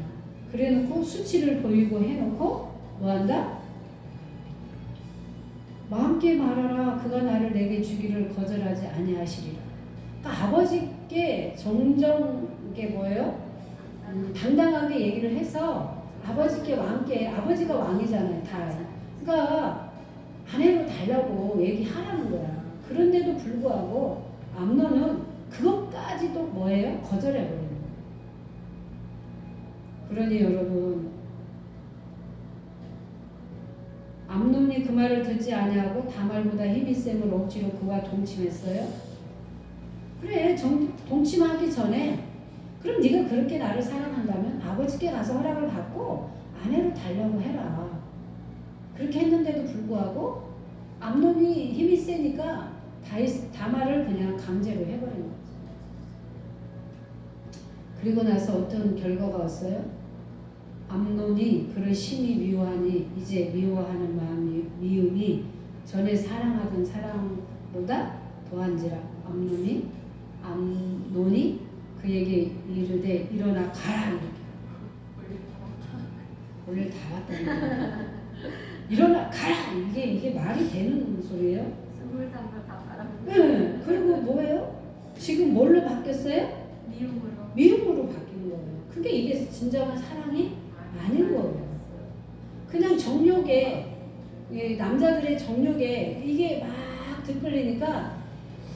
그래놓고 수치를 보이고 해놓고 뭐한다? 마음께 말하라. 그가 나를 내게 주기를 거절하지 아니하시리라. 그러니까 아버지께 정정게 뭐예요? 당당하게 얘기를 해서 아버지께 왕께, 아버지가 왕이잖아요 다. 그러니까 아내로 달라고 얘기하라는 거야. 그런데도 불구하고 암논은 그것까지도 뭐예요? 거절해버리는 거예요. 그러니 여러분, 암논이 그 말을 듣지 아니하고 다말보다 힘이 셈을 억지로 그와 동침했어요. 그래, 동침하기 전에 그럼 네가 그렇게 나를 사랑한다면 아버지께 가서 허락을 받고 아내로 달라고 해라. 그렇게 했는데도 불구하고 암논이 힘이 세니까 다말을 그냥 강제로 해버린 거죠. 그리고 나서 어떤 결과가 왔어요? 암논이 그를 심히 미워하니 이제 미워하는 미움이 전에 사랑하던 사랑보다 더한지라. 암논이 그에게 이르되 일어나 가라. 이렇게 원래 다 왔다는 거야. 일어나 가라. 이게 말이 되는 소리예요? 스물담을 다 바라보고. 네. 그리고 뭐예요? 지금 뭘로 바뀌었어요? 미움으로 바뀌는 거예요. 그게 이게 진정한 사랑이 아닌 거예요. 그냥 정욕에, 남자들의 정욕에 이게 막 들끓리니까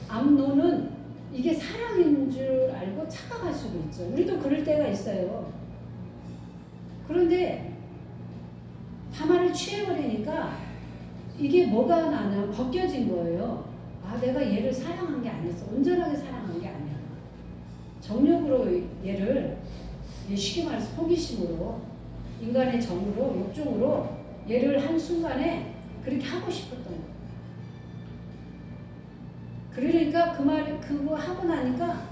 암논은 이게 사랑인 줄 알고 착각할 수도 있죠. 우리도 그럴 때가 있어요. 그런데 다말을 취해버리니까 이게 뭐가 나냐, 벗겨진 거예요. 아, 내가 얘를 사랑한 게 아니었어. 온전하게 사랑한 게 아니야. 정욕으로 얘를, 쉽게 말해서 호기심으로, 인간의 정으로, 욕종으로 얘를 한순간에 그렇게 하고 싶었던 거예요. 그러니까 그거 하고 나니까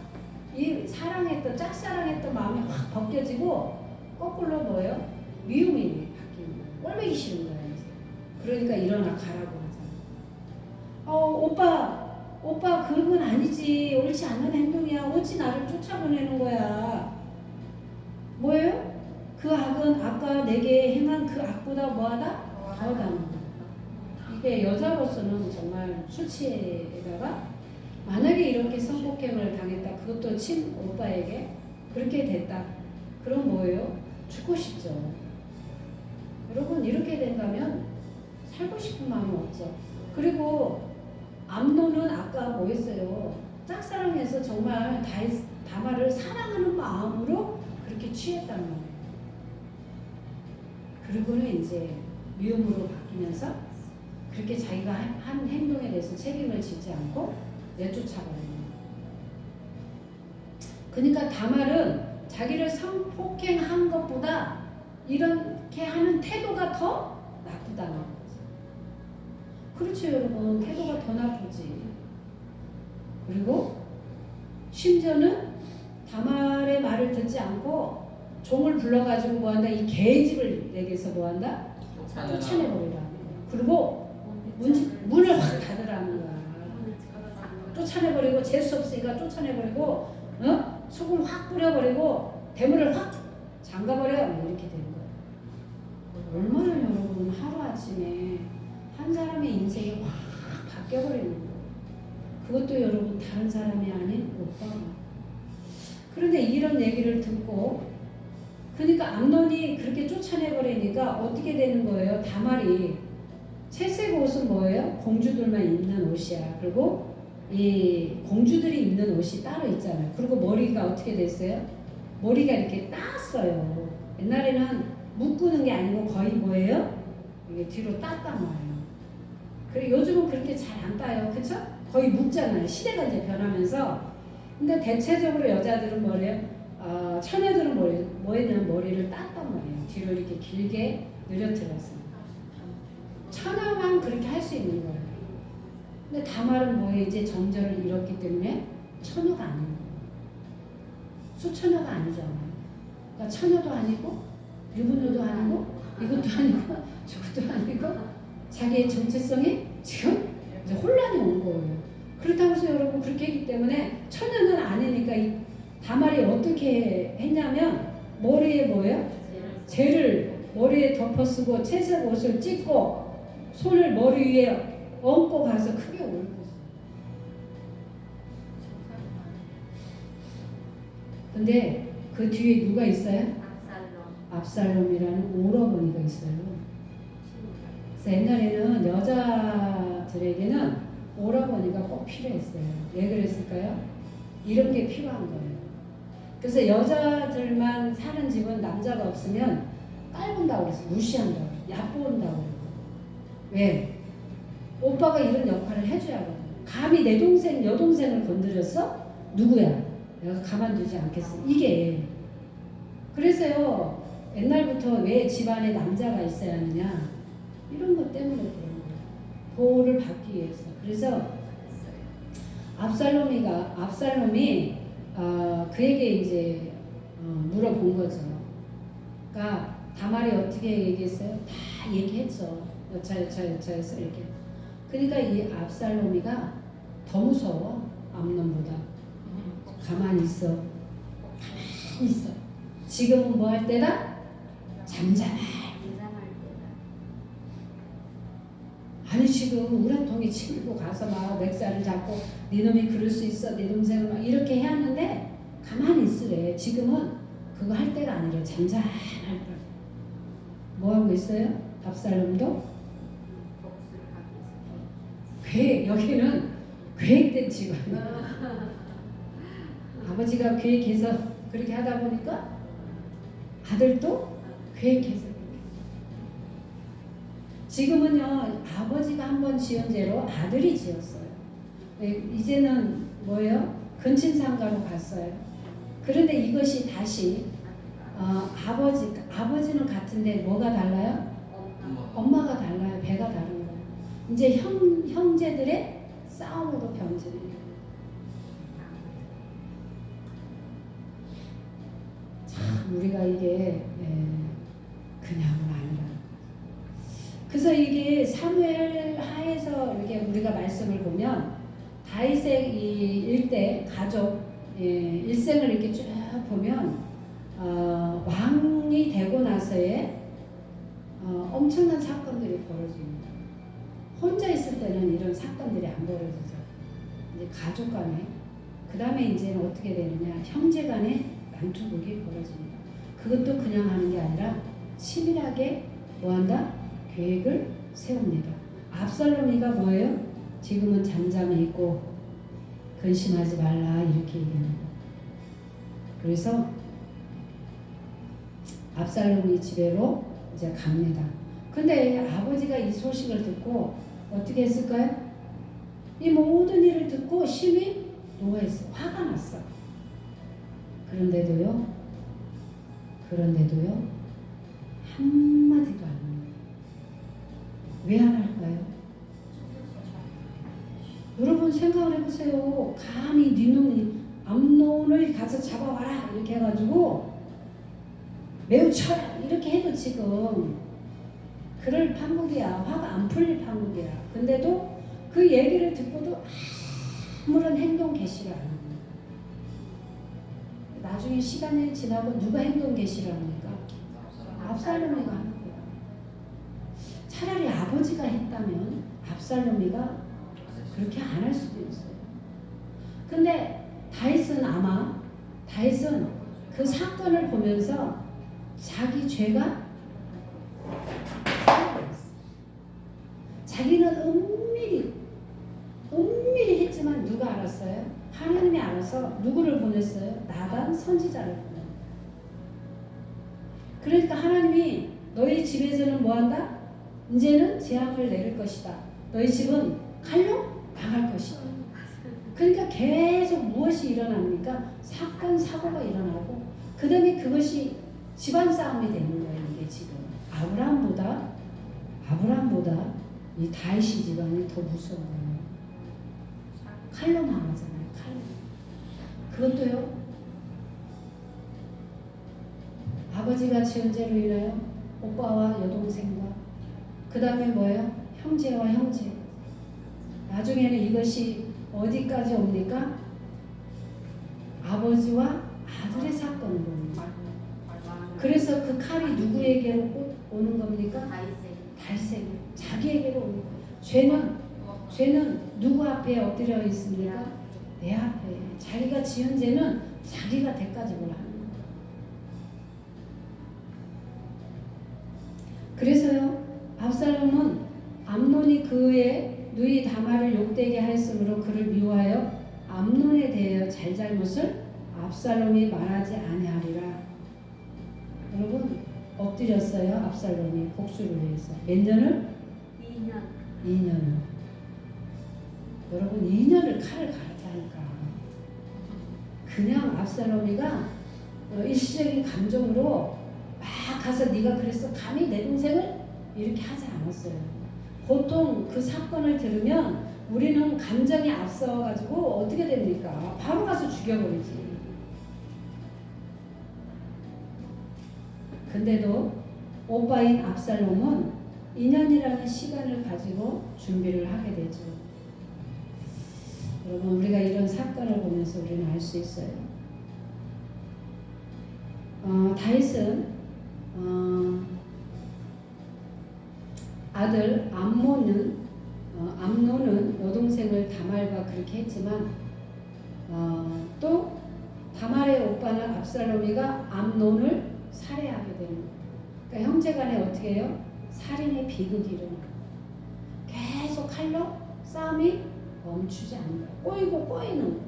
이 짝사랑했던 마음이 확 벗겨지고 거꾸로 뭐예요? 미움이 바뀌는 거예요. 꼴보기 싫은 거예요. 그러니까 일어나 가라고 하잖아. 오빠 그런 건 아니지. 옳지 않는 행동이야. 어찌 나를 쫓아보내는 거야. 뭐예요? 그 악은 아까 내게 행한 그 악보다 뭐하다? 더하다. 이게 여자로서는 정말 수치에다가 만약에 이렇게 성폭행을 당했다. 그것도 친오빠에게 그렇게 됐다. 그럼 뭐예요? 죽고 싶죠. 여러분 이렇게 된다면 살고 싶은 마음이 없죠. 그리고 암논은 아까 뭐 했어요? 짝사랑해서 정말 다말을 사랑하는 마음으로 그렇게 취했단 말이에요. 그리고는 이제 미움으로 바뀌면서 그렇게 자기가 한 행동에 대해서 책임을 지지 않고 내쫓아버리는 거예요. 그러니까 다말은 자기를 성폭행한 것보다 이렇게 하는 태도가 더 나쁘다는 거죠. 그렇죠 여러분. 태도가 더 나쁘지. 그리고 심지어는 다말의 말을 듣지 않고 종을 불러가지고 뭐한다? 이 계집을 내게서 뭐한다? 쫓아내버리라. 그리고 문을 확 닫으라는 거야. 쫓아내버리고 재수 없으니까 쫓아내버리고 소금 확 뿌려버리고 대문을 확 잠가버려. 뭐 이렇게 되는 거야. 얼마나 여러분 하루아침에 한 사람의 인생이 확 바뀌어버리는 거예요. 그것도 여러분 다른 사람이 아닌 오빠가. 그런데 이런 얘기를 듣고 그러니까 암논이 그렇게 쫓아내버리니까 어떻게 되는 거예요? 다말이 채색 옷은 뭐예요? 공주들만 입는 옷이야. 그리고 이 공주들이 입는 옷이 따로 있잖아요. 그리고 머리가 어떻게 됐어요? 머리가 이렇게 땄어요. 옛날에는 묶는 게 아니고 거의 뭐예요? 이게 뒤로 땄단 말이에요. 그리고 요즘은 그렇게 잘 안 따요. 그쵸? 거의 묶잖아요. 시대가 이제 변하면서. 근데 대체적으로 여자들은 뭐래요? 처녀들은 뭐 했냐면 머리를 땄단 말이에요. 뒤로 이렇게 길게 늘어뜨렸어요. 처녀만 그렇게 할 수 있는 거예요. 근데 다말은 뭐예요? 이제 정절을 잃었기 때문에 처녀가 아닌 거예요. 수처녀가 아니잖아요. 그러니까 처녀도 아니고 유부녀도 아니고 이것도 아니고 저것도 아니고 자기의 정체성이 지금 이제 혼란이 온 거예요. 그렇다고 해서 여러분 그렇게 했기 때문에 처녀는 아니니까 이 다말이 어떻게 했냐면 머리에 뭐예요? 재를 머리에 덮어쓰고 채색 옷을 찢고 손을 머리 위에 얹고 가서 크게 울고 있어요. 근데 그 뒤에 누가 있어요? 압살롬이라는 오라버니가 있어요. 그래서 옛날에는 여자들에게는 오라버니가 꼭 필요했어요. 왜 그랬을까요? 이런 게 필요한 거예요. 그래서 여자들만 사는 집은 남자가 없으면 깔본다고 그랬어요. 무시한다고, 얕보온다고 그래요. 왜? 오빠가 이런 역할을 해줘야 하거든요. 감히 내 동생, 여동생을 건드렸어? 누구야? 내가 가만두지 않겠어. 이게 그래서요. 옛날부터 왜 집안에 남자가 있어야 하느냐? 이런 것 때문에 그런 거예요. 보호를 받기 위해서. 그래서 압살롬이 그에게 이제 물어본 거죠. 그러니까 다말이 어떻게 얘기했어요? 다 얘기했죠. 여차여차해서 이렇게. 그러니까 이 압살롬이가 더 무서워. 암논보다. 가만히 있어. 가만히 있어. 지금은 뭐 할 때다? 잠잠할. 아니 지금 우라통이 치고 가서 막 맥살을 잡고 네 놈이 그럴 수 있어. 네 동생을 막 이렇게 해야 하는데 가만히 있으래. 지금은 그거 할 때가 아니라 잠잠할 때. 뭐 하고 있어요? 압살롬도? 여기는 계획된 직원이야. 아버지가 계획해서 그렇게 하다 보니까 아들도 계획해서 그렇게. 지금은요 아버지가 한번 지은 죄로 아들이 지었어요. 이제는 뭐예요? 근친상가로 갔어요. 그런데 이것이 다시 아버지는 같은데 뭐가 달라요? 엄마가 달라요. 배가 다른 거예요. 이제 형제들의 싸움으로 변질해요. 참 우리가 이게 그냥은 아니라. 그래서 이게 사무엘 하에서 이렇게 우리가 말씀을 보면 다윗의 이 일대 가족 일생을 이렇게 쭉 보면 왕이 되고 나서의 엄청난 사건들이 벌어집니다. 혼자 있을 때는 이런 사건들이 안 벌어지죠. 이제 가족 간에 그 다음에 이제는 어떻게 되느냐 형제 간에 난투극이 벌어집니다. 그것도 그냥 하는 게 아니라 치밀하게 뭐한다? 계획을 세웁니다. 압살롬이가 뭐예요? 지금은 잠잠히 있고 근심하지 말라 이렇게 얘기합니다. 그래서 압살롬이 집에로 이제 갑니다. 근데 아버지가 이 소식을 듣고 어떻게 했을까요? 이 모든 일을 듣고 심히 노했어. 화가 났어. 그런데도요 한마디도 안 해요. 왜 안 할까요? 여러분 생각을 해보세요. 감히 네 놈이 암논을 가서 잡아와라 이렇게 해가지고 매우 쳐라 이렇게 해도 지금 그럴 판국이야. 화가 안 풀릴 판국이야. 근데도 그 얘기를 듣고도 아무런 행동 개시를 안 합니다. 나중에 시간이 지나고 누가 행동 개시를 합니까? 압살롬이가 하는 거야. 차라리 아버지가 했다면 압살롬이가 그렇게 안 할 수도 있어요. 근데 다윗은 그 사건을 보면서 자기 죄가 자기는 은밀히 했지만 누가 알았어요? 하나님이 알아서 누구를 보냈어요? 나단 선지자를 보냈어요. 그러니까 하나님이 너희 집에서는 뭐한다? 이제는 재앙을 내릴 것이다. 너희 집은 칼로 망할 것이다. 그러니까 계속 무엇이 일어납니까? 사건, 사고가 일어나고 그 다음에 그것이 집안 싸움이 되는 거예요. 이게 지금 아브라함보다 이 다윗 집안이 더 무서워요. 칼로 망하잖아요. 칼로. 그것도요. 아버지가 지은 죄로 인하여 오빠와 여동생과 그 다음에 뭐예요? 형제와 형제. 나중에는 이것이 어디까지 옵니까? 아버지와 아들의 사건으로 옵니다. 그래서 그 칼이 누구에게로 꼭 오는 겁니까? 다윗에게. 자기에게로 오는 거예요. 죄는 누구 앞에 엎드려 있습니까? 내 앞에. 자기가 지은 죄는 자기가 대가지고 하는 거예요. 그래서요, 압살롬은 암논이 그의 누이 다말을 욕되게 하였으므로 그를 미워하여 암논에 대하여 잘잘못을 압살롬이 말하지 아니하리라. 여러분 엎드렸어요. 압살롬이 복수를 위해서. 몇 년을? 2년을. 여러분 2년을 칼을 갈았다니까. 그냥 압살롬이가 일시적인 감정으로 막 가서 네가 그랬어 감히 내 동생을 이렇게 하지 않았어요. 보통 그 사건을 들으면 우리는 감정이 앞서가지고 어떻게 됩니까? 바로 가서 죽여버리지. 근데도 오빠인 압살롬은 2년이라는 시간을 가지고 준비를 하게 되죠. 여러분 우리가 이런 사건을 보면서 우리는 알 수 있어요. 다윗은 아들 암논은 여동생을 다말과 그렇게 했지만 또 다말의 오빠는 압살롬이가 암논을 살해하게 됩니다. 그러니까 형제간에 어떻게 해요? 살인의 비극이 일어나요. 계속 칼로 싸움이 멈추지 않는 거예요. 꼬이는 거예요.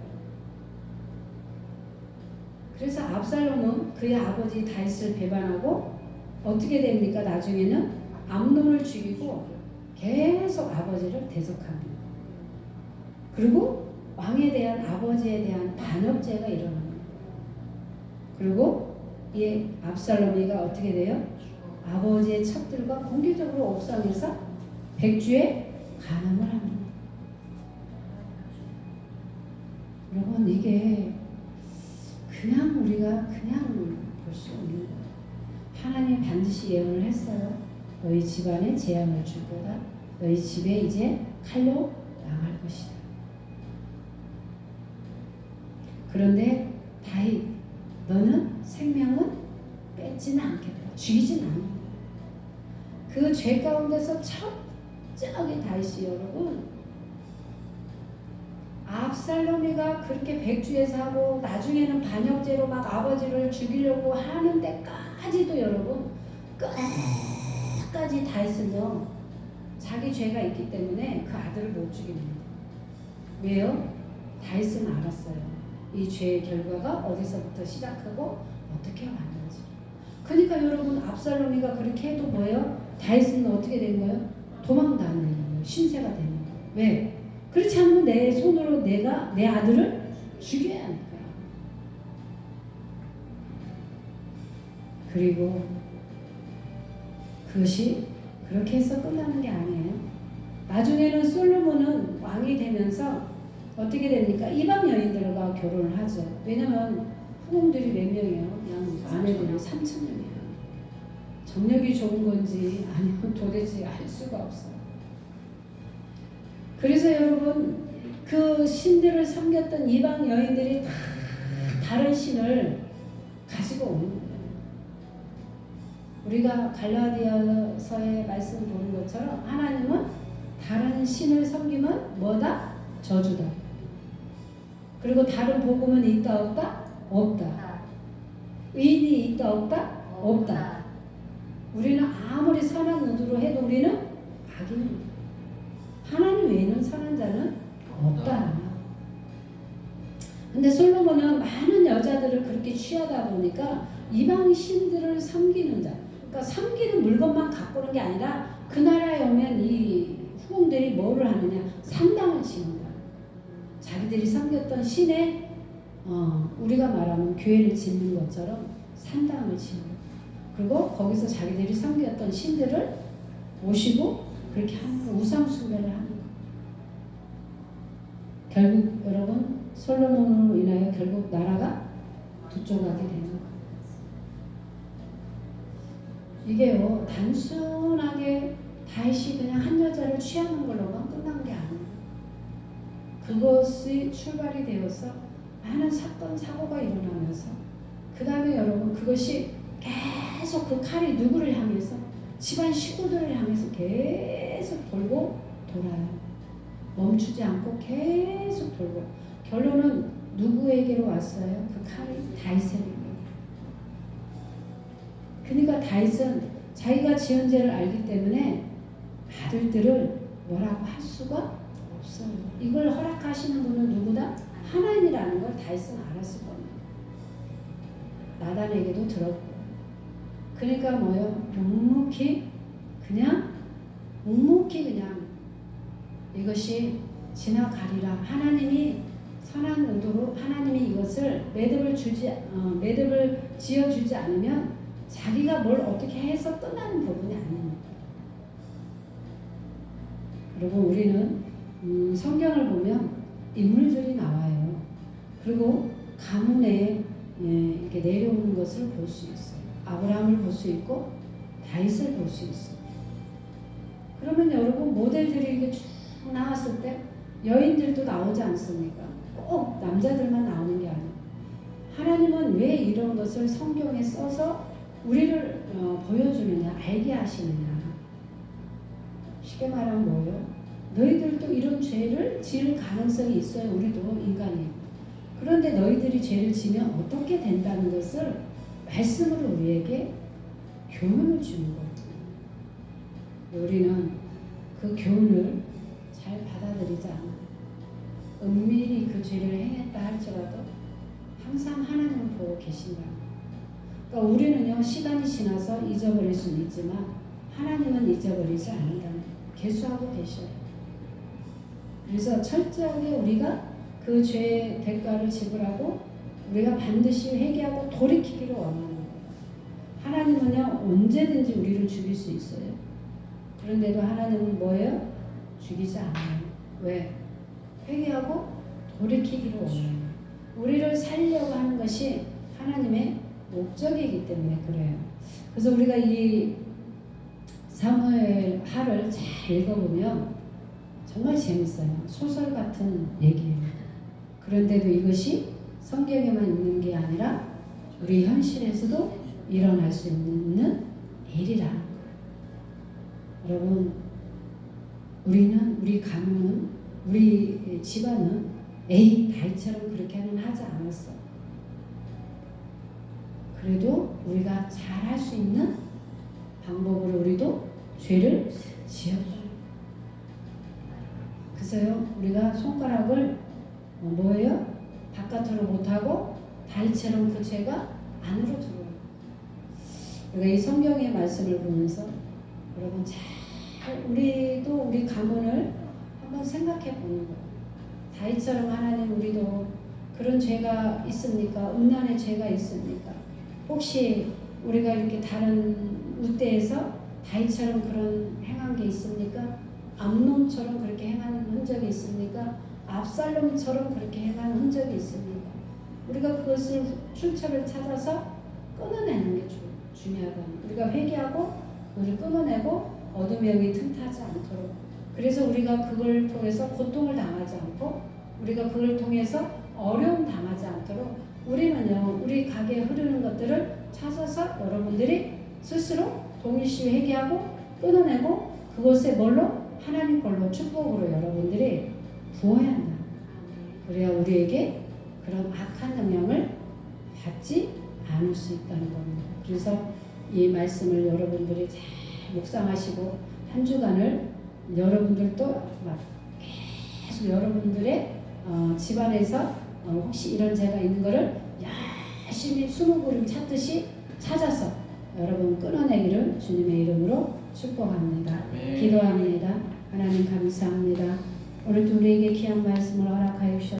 그래서 압살롬은 그의 아버지 다윗을 배반하고 어떻게 됩니까? 나중에는 암논을 죽이고 계속 아버지를 대적합니다. 그리고 왕에 대한 아버지에 대한 반역죄가 일어납니다. 그리고 이 압살롬이가 어떻게 돼요? 아버지의 첩들과 공개적으로 옥상에서 백주에 간음을 합니다. 여러분 이게 그냥 우리가 그냥 볼 수 없는 거예요. 하나님 반드시 예언을 했어요. 너희 집안에 재앙을 줄 거다. 너희 집에 이제 칼로 망할 것이다. 그런데 다윗 너는 생명은 뺏지는 않겠다. 죽이지는 않는다. 그 죄 가운데서 철저하게 다윗이 여러분 압살롬이가 그렇게 백주에서 하고 나중에는 반역죄로 막 아버지를 죽이려고 하는 데까지도 여러분 끝까지 다윗은요 자기 죄가 있기 때문에 그 아들을 못 죽입니다. 왜요? 다윗은 알았어요. 이 죄의 결과가 어디서부터 시작하고 어떻게 왔는지. 그러니까 여러분 압살롬이가 그렇게 해도 뭐예요? 다윗은 어떻게 된 거예요? 도망다니는 거예요. 신세가 되는 거예요. 왜? 그렇지 않으면 내 손으로 내가 내 아들을 죽여야 하니까. 그리고 그것이 그렇게 해서 끝나는 게 아니에요. 나중에는 솔로몬은 왕이 되면서 어떻게 됩니까? 이방 여인들과 결혼을 하죠. 왜냐면 후궁들이 몇 명이에요? 양 아내들이 3,000명이에요. 정력이 좋은 건지 아니면 도대체 알 수가 없어요. 그래서 여러분 그 신들을 섬겼던 이방 여인들이 다 다른 신을 가지고 오는 거예요. 우리가 갈라디아서의 말씀 보는 것처럼 하나님은 다른 신을 섬기면 뭐다? 저주다. 그리고 다른 복음은 있다 없다? 없다. 의인이 있다 없다? 없다. 우리는 아무리 선한 의도로 해도 우리는 악인입니다. 하나님 외에는 선한 자는 없다. 근데 솔로몬은 많은 여자들을 그렇게 취하다 보니까 이방 신들을 섬기는 자, 그러니까 섬기는 물건만 갖고 오는 게 아니라 그 나라에 오면 이 후궁들이 뭐를 하느냐? 산당을 치는 거야. 자기들이 섬겼던 신의 우리가 말하면 교회를 짓는 것처럼 산당을 치는 거야. 그리고 거기서 자기들이 섬겼던 신들을 모시고 그렇게 하는 거, 우상 숭배를 하는 거. 결국 여러분 솔로몬으로 인하여 결국 나라가 두쪽하게 되는 거예요. 이게요 단순하게 다윗이 그냥 한 여자를 취하는 걸로만 끝난 게 아니에요. 그것이 출발이 되어서 많은 사건 사고가 일어나면서 그 다음에 여러분 그것이 계속 그 칼이 누구를 향해서 집안 식구들을 향해서 계속 돌고 돌아요. 멈추지 않고 계속 돌고 결론은 누구에게로 왔어요? 그 칼이 다윗에게로. 그러니까 다윗은 자기가 지은 죄를 알기 때문에 아들들을 뭐라고 할 수가 없어요. 이걸 허락하시는 분은 누구다? 하나님이라는 걸 다윗은 알았을 겁니다. 나단에게도 들었고. 그러니까 뭐요? 묵묵히 그냥 이것이 지나가리라. 하나님이 선한 의도로 하나님이 이것을 매듭을 지어주지 않으면 자기가 뭘 어떻게 해서 끝나는 부분이 아닙니다. 여러분 우리는 성경을 보면 인물들이 나와요. 그리고 가문에 이렇게 내려오는 것을 볼 수 있어요. 아브라함을 볼 수 있고 다윗을 볼 수 있어요. 그러면 여러분 모델들이 이렇게 쭉 나왔을 때 여인들도 나오지 않습니까? 꼭 남자들만 나오는 게 아니에요. 하나님은 왜 이런 것을 성경에 써서 우리를 보여주느냐, 알게 하시느냐. 쉽게 말하면 뭐예요? 너희들도 이런 죄를 지을 가능성이 있어요. 우리도 인간이. 그런데 너희들이 죄를 지면 어떻게 된다는 것을 말씀으로 우리에게 교훈을 주는 거예요. 우리는 그 교훈을 잘 받아들이지 않아요. 은밀히 그 죄를 행했다 할지라도 항상 하나님을 보고 계신다. 그러니까 우리는요 시간이 지나서 잊어버릴 수는 있지만 하나님은 잊어버리지 않는다는 거예요. 계수하고 계셔요. 그래서 철저하게 우리가 그 죄의 대가를 지불하고 우리가 반드시 회개하고 돌이키기를 원하는 거예요. 하나님은요 언제든지 우리를 죽일 수 있어요. 그런데도 하나님은 뭐예요? 죽이지 않아요. 왜? 회개하고 돌이키기를 원해요. 우리를 살려고 하는 것이 하나님의 목적이기 때문에 그래요. 그래서 우리가 이 사무엘 하를 잘 읽어보면 정말 재밌어요. 소설 같은 얘기예요. 그런데도 이것이 성경에만 있는 게 아니라 우리 현실에서도 일어날 수 있는 일이라는 거예요. 여러분 우리는 우리 가문은 우리 집안은 다윗처럼 그렇게는 하지 않았어. 그래도 우리가 잘 할 수 있는 방법으로 우리도 죄를 지어줘요. 그래서요 우리가 손가락을 뭐예요? 바깥으로 못하고 다윗처럼 그 죄가 안으로 들어와요. 우리가 이 성경의 말씀을 보면서 여러분 우리도 우리 가문을 한번 생각해 보는 거예요. 다윗처럼 하나님 우리도 그런 죄가 있습니까? 음란의 죄가 있습니까? 혹시 우리가 이렇게 다른 우대에서 다윗처럼 그런 행한 게 있습니까? 암논처럼 그렇게 행하는 흔적이 있습니까? 압살롬처럼 그렇게 행하는 흔적이 있습니까? 우리가 그것을 출처를 찾아서 끊어내는 게 좋아요. 중요하다. 우리가 회개하고 그를 끊어내고 어둠의 영이 틈타지 않도록. 그래서 우리가 그걸 통해서 고통을 당하지 않고 우리가 그걸 통해서 어려움 당하지 않도록 우리는요 우리 가게에 흐르는 것들을 찾아서 여러분들이 스스로 동일시 회개하고 끊어내고 그것에 뭘로? 하나님 걸로 축복으로 여러분들이 부어야 한다. 그래야 우리에게 그런 악한 영향을 받지 않을 수 있다는 겁니다. 그래서 이 말씀을 여러분들이 잘 묵상하시고 한 주간을 여러분들도 막 계속 여러분들의 집안에서 혹시 이런 죄가 있는 거를 열심히 수문구름 찾듯이 찾아서 여러분 끊어내기를 주님의 이름으로 축복합니다. 아멘. 기도합니다. 하나님 감사합니다. 오늘도 우리에게 귀한 말씀을 허락하여 주셨습니다.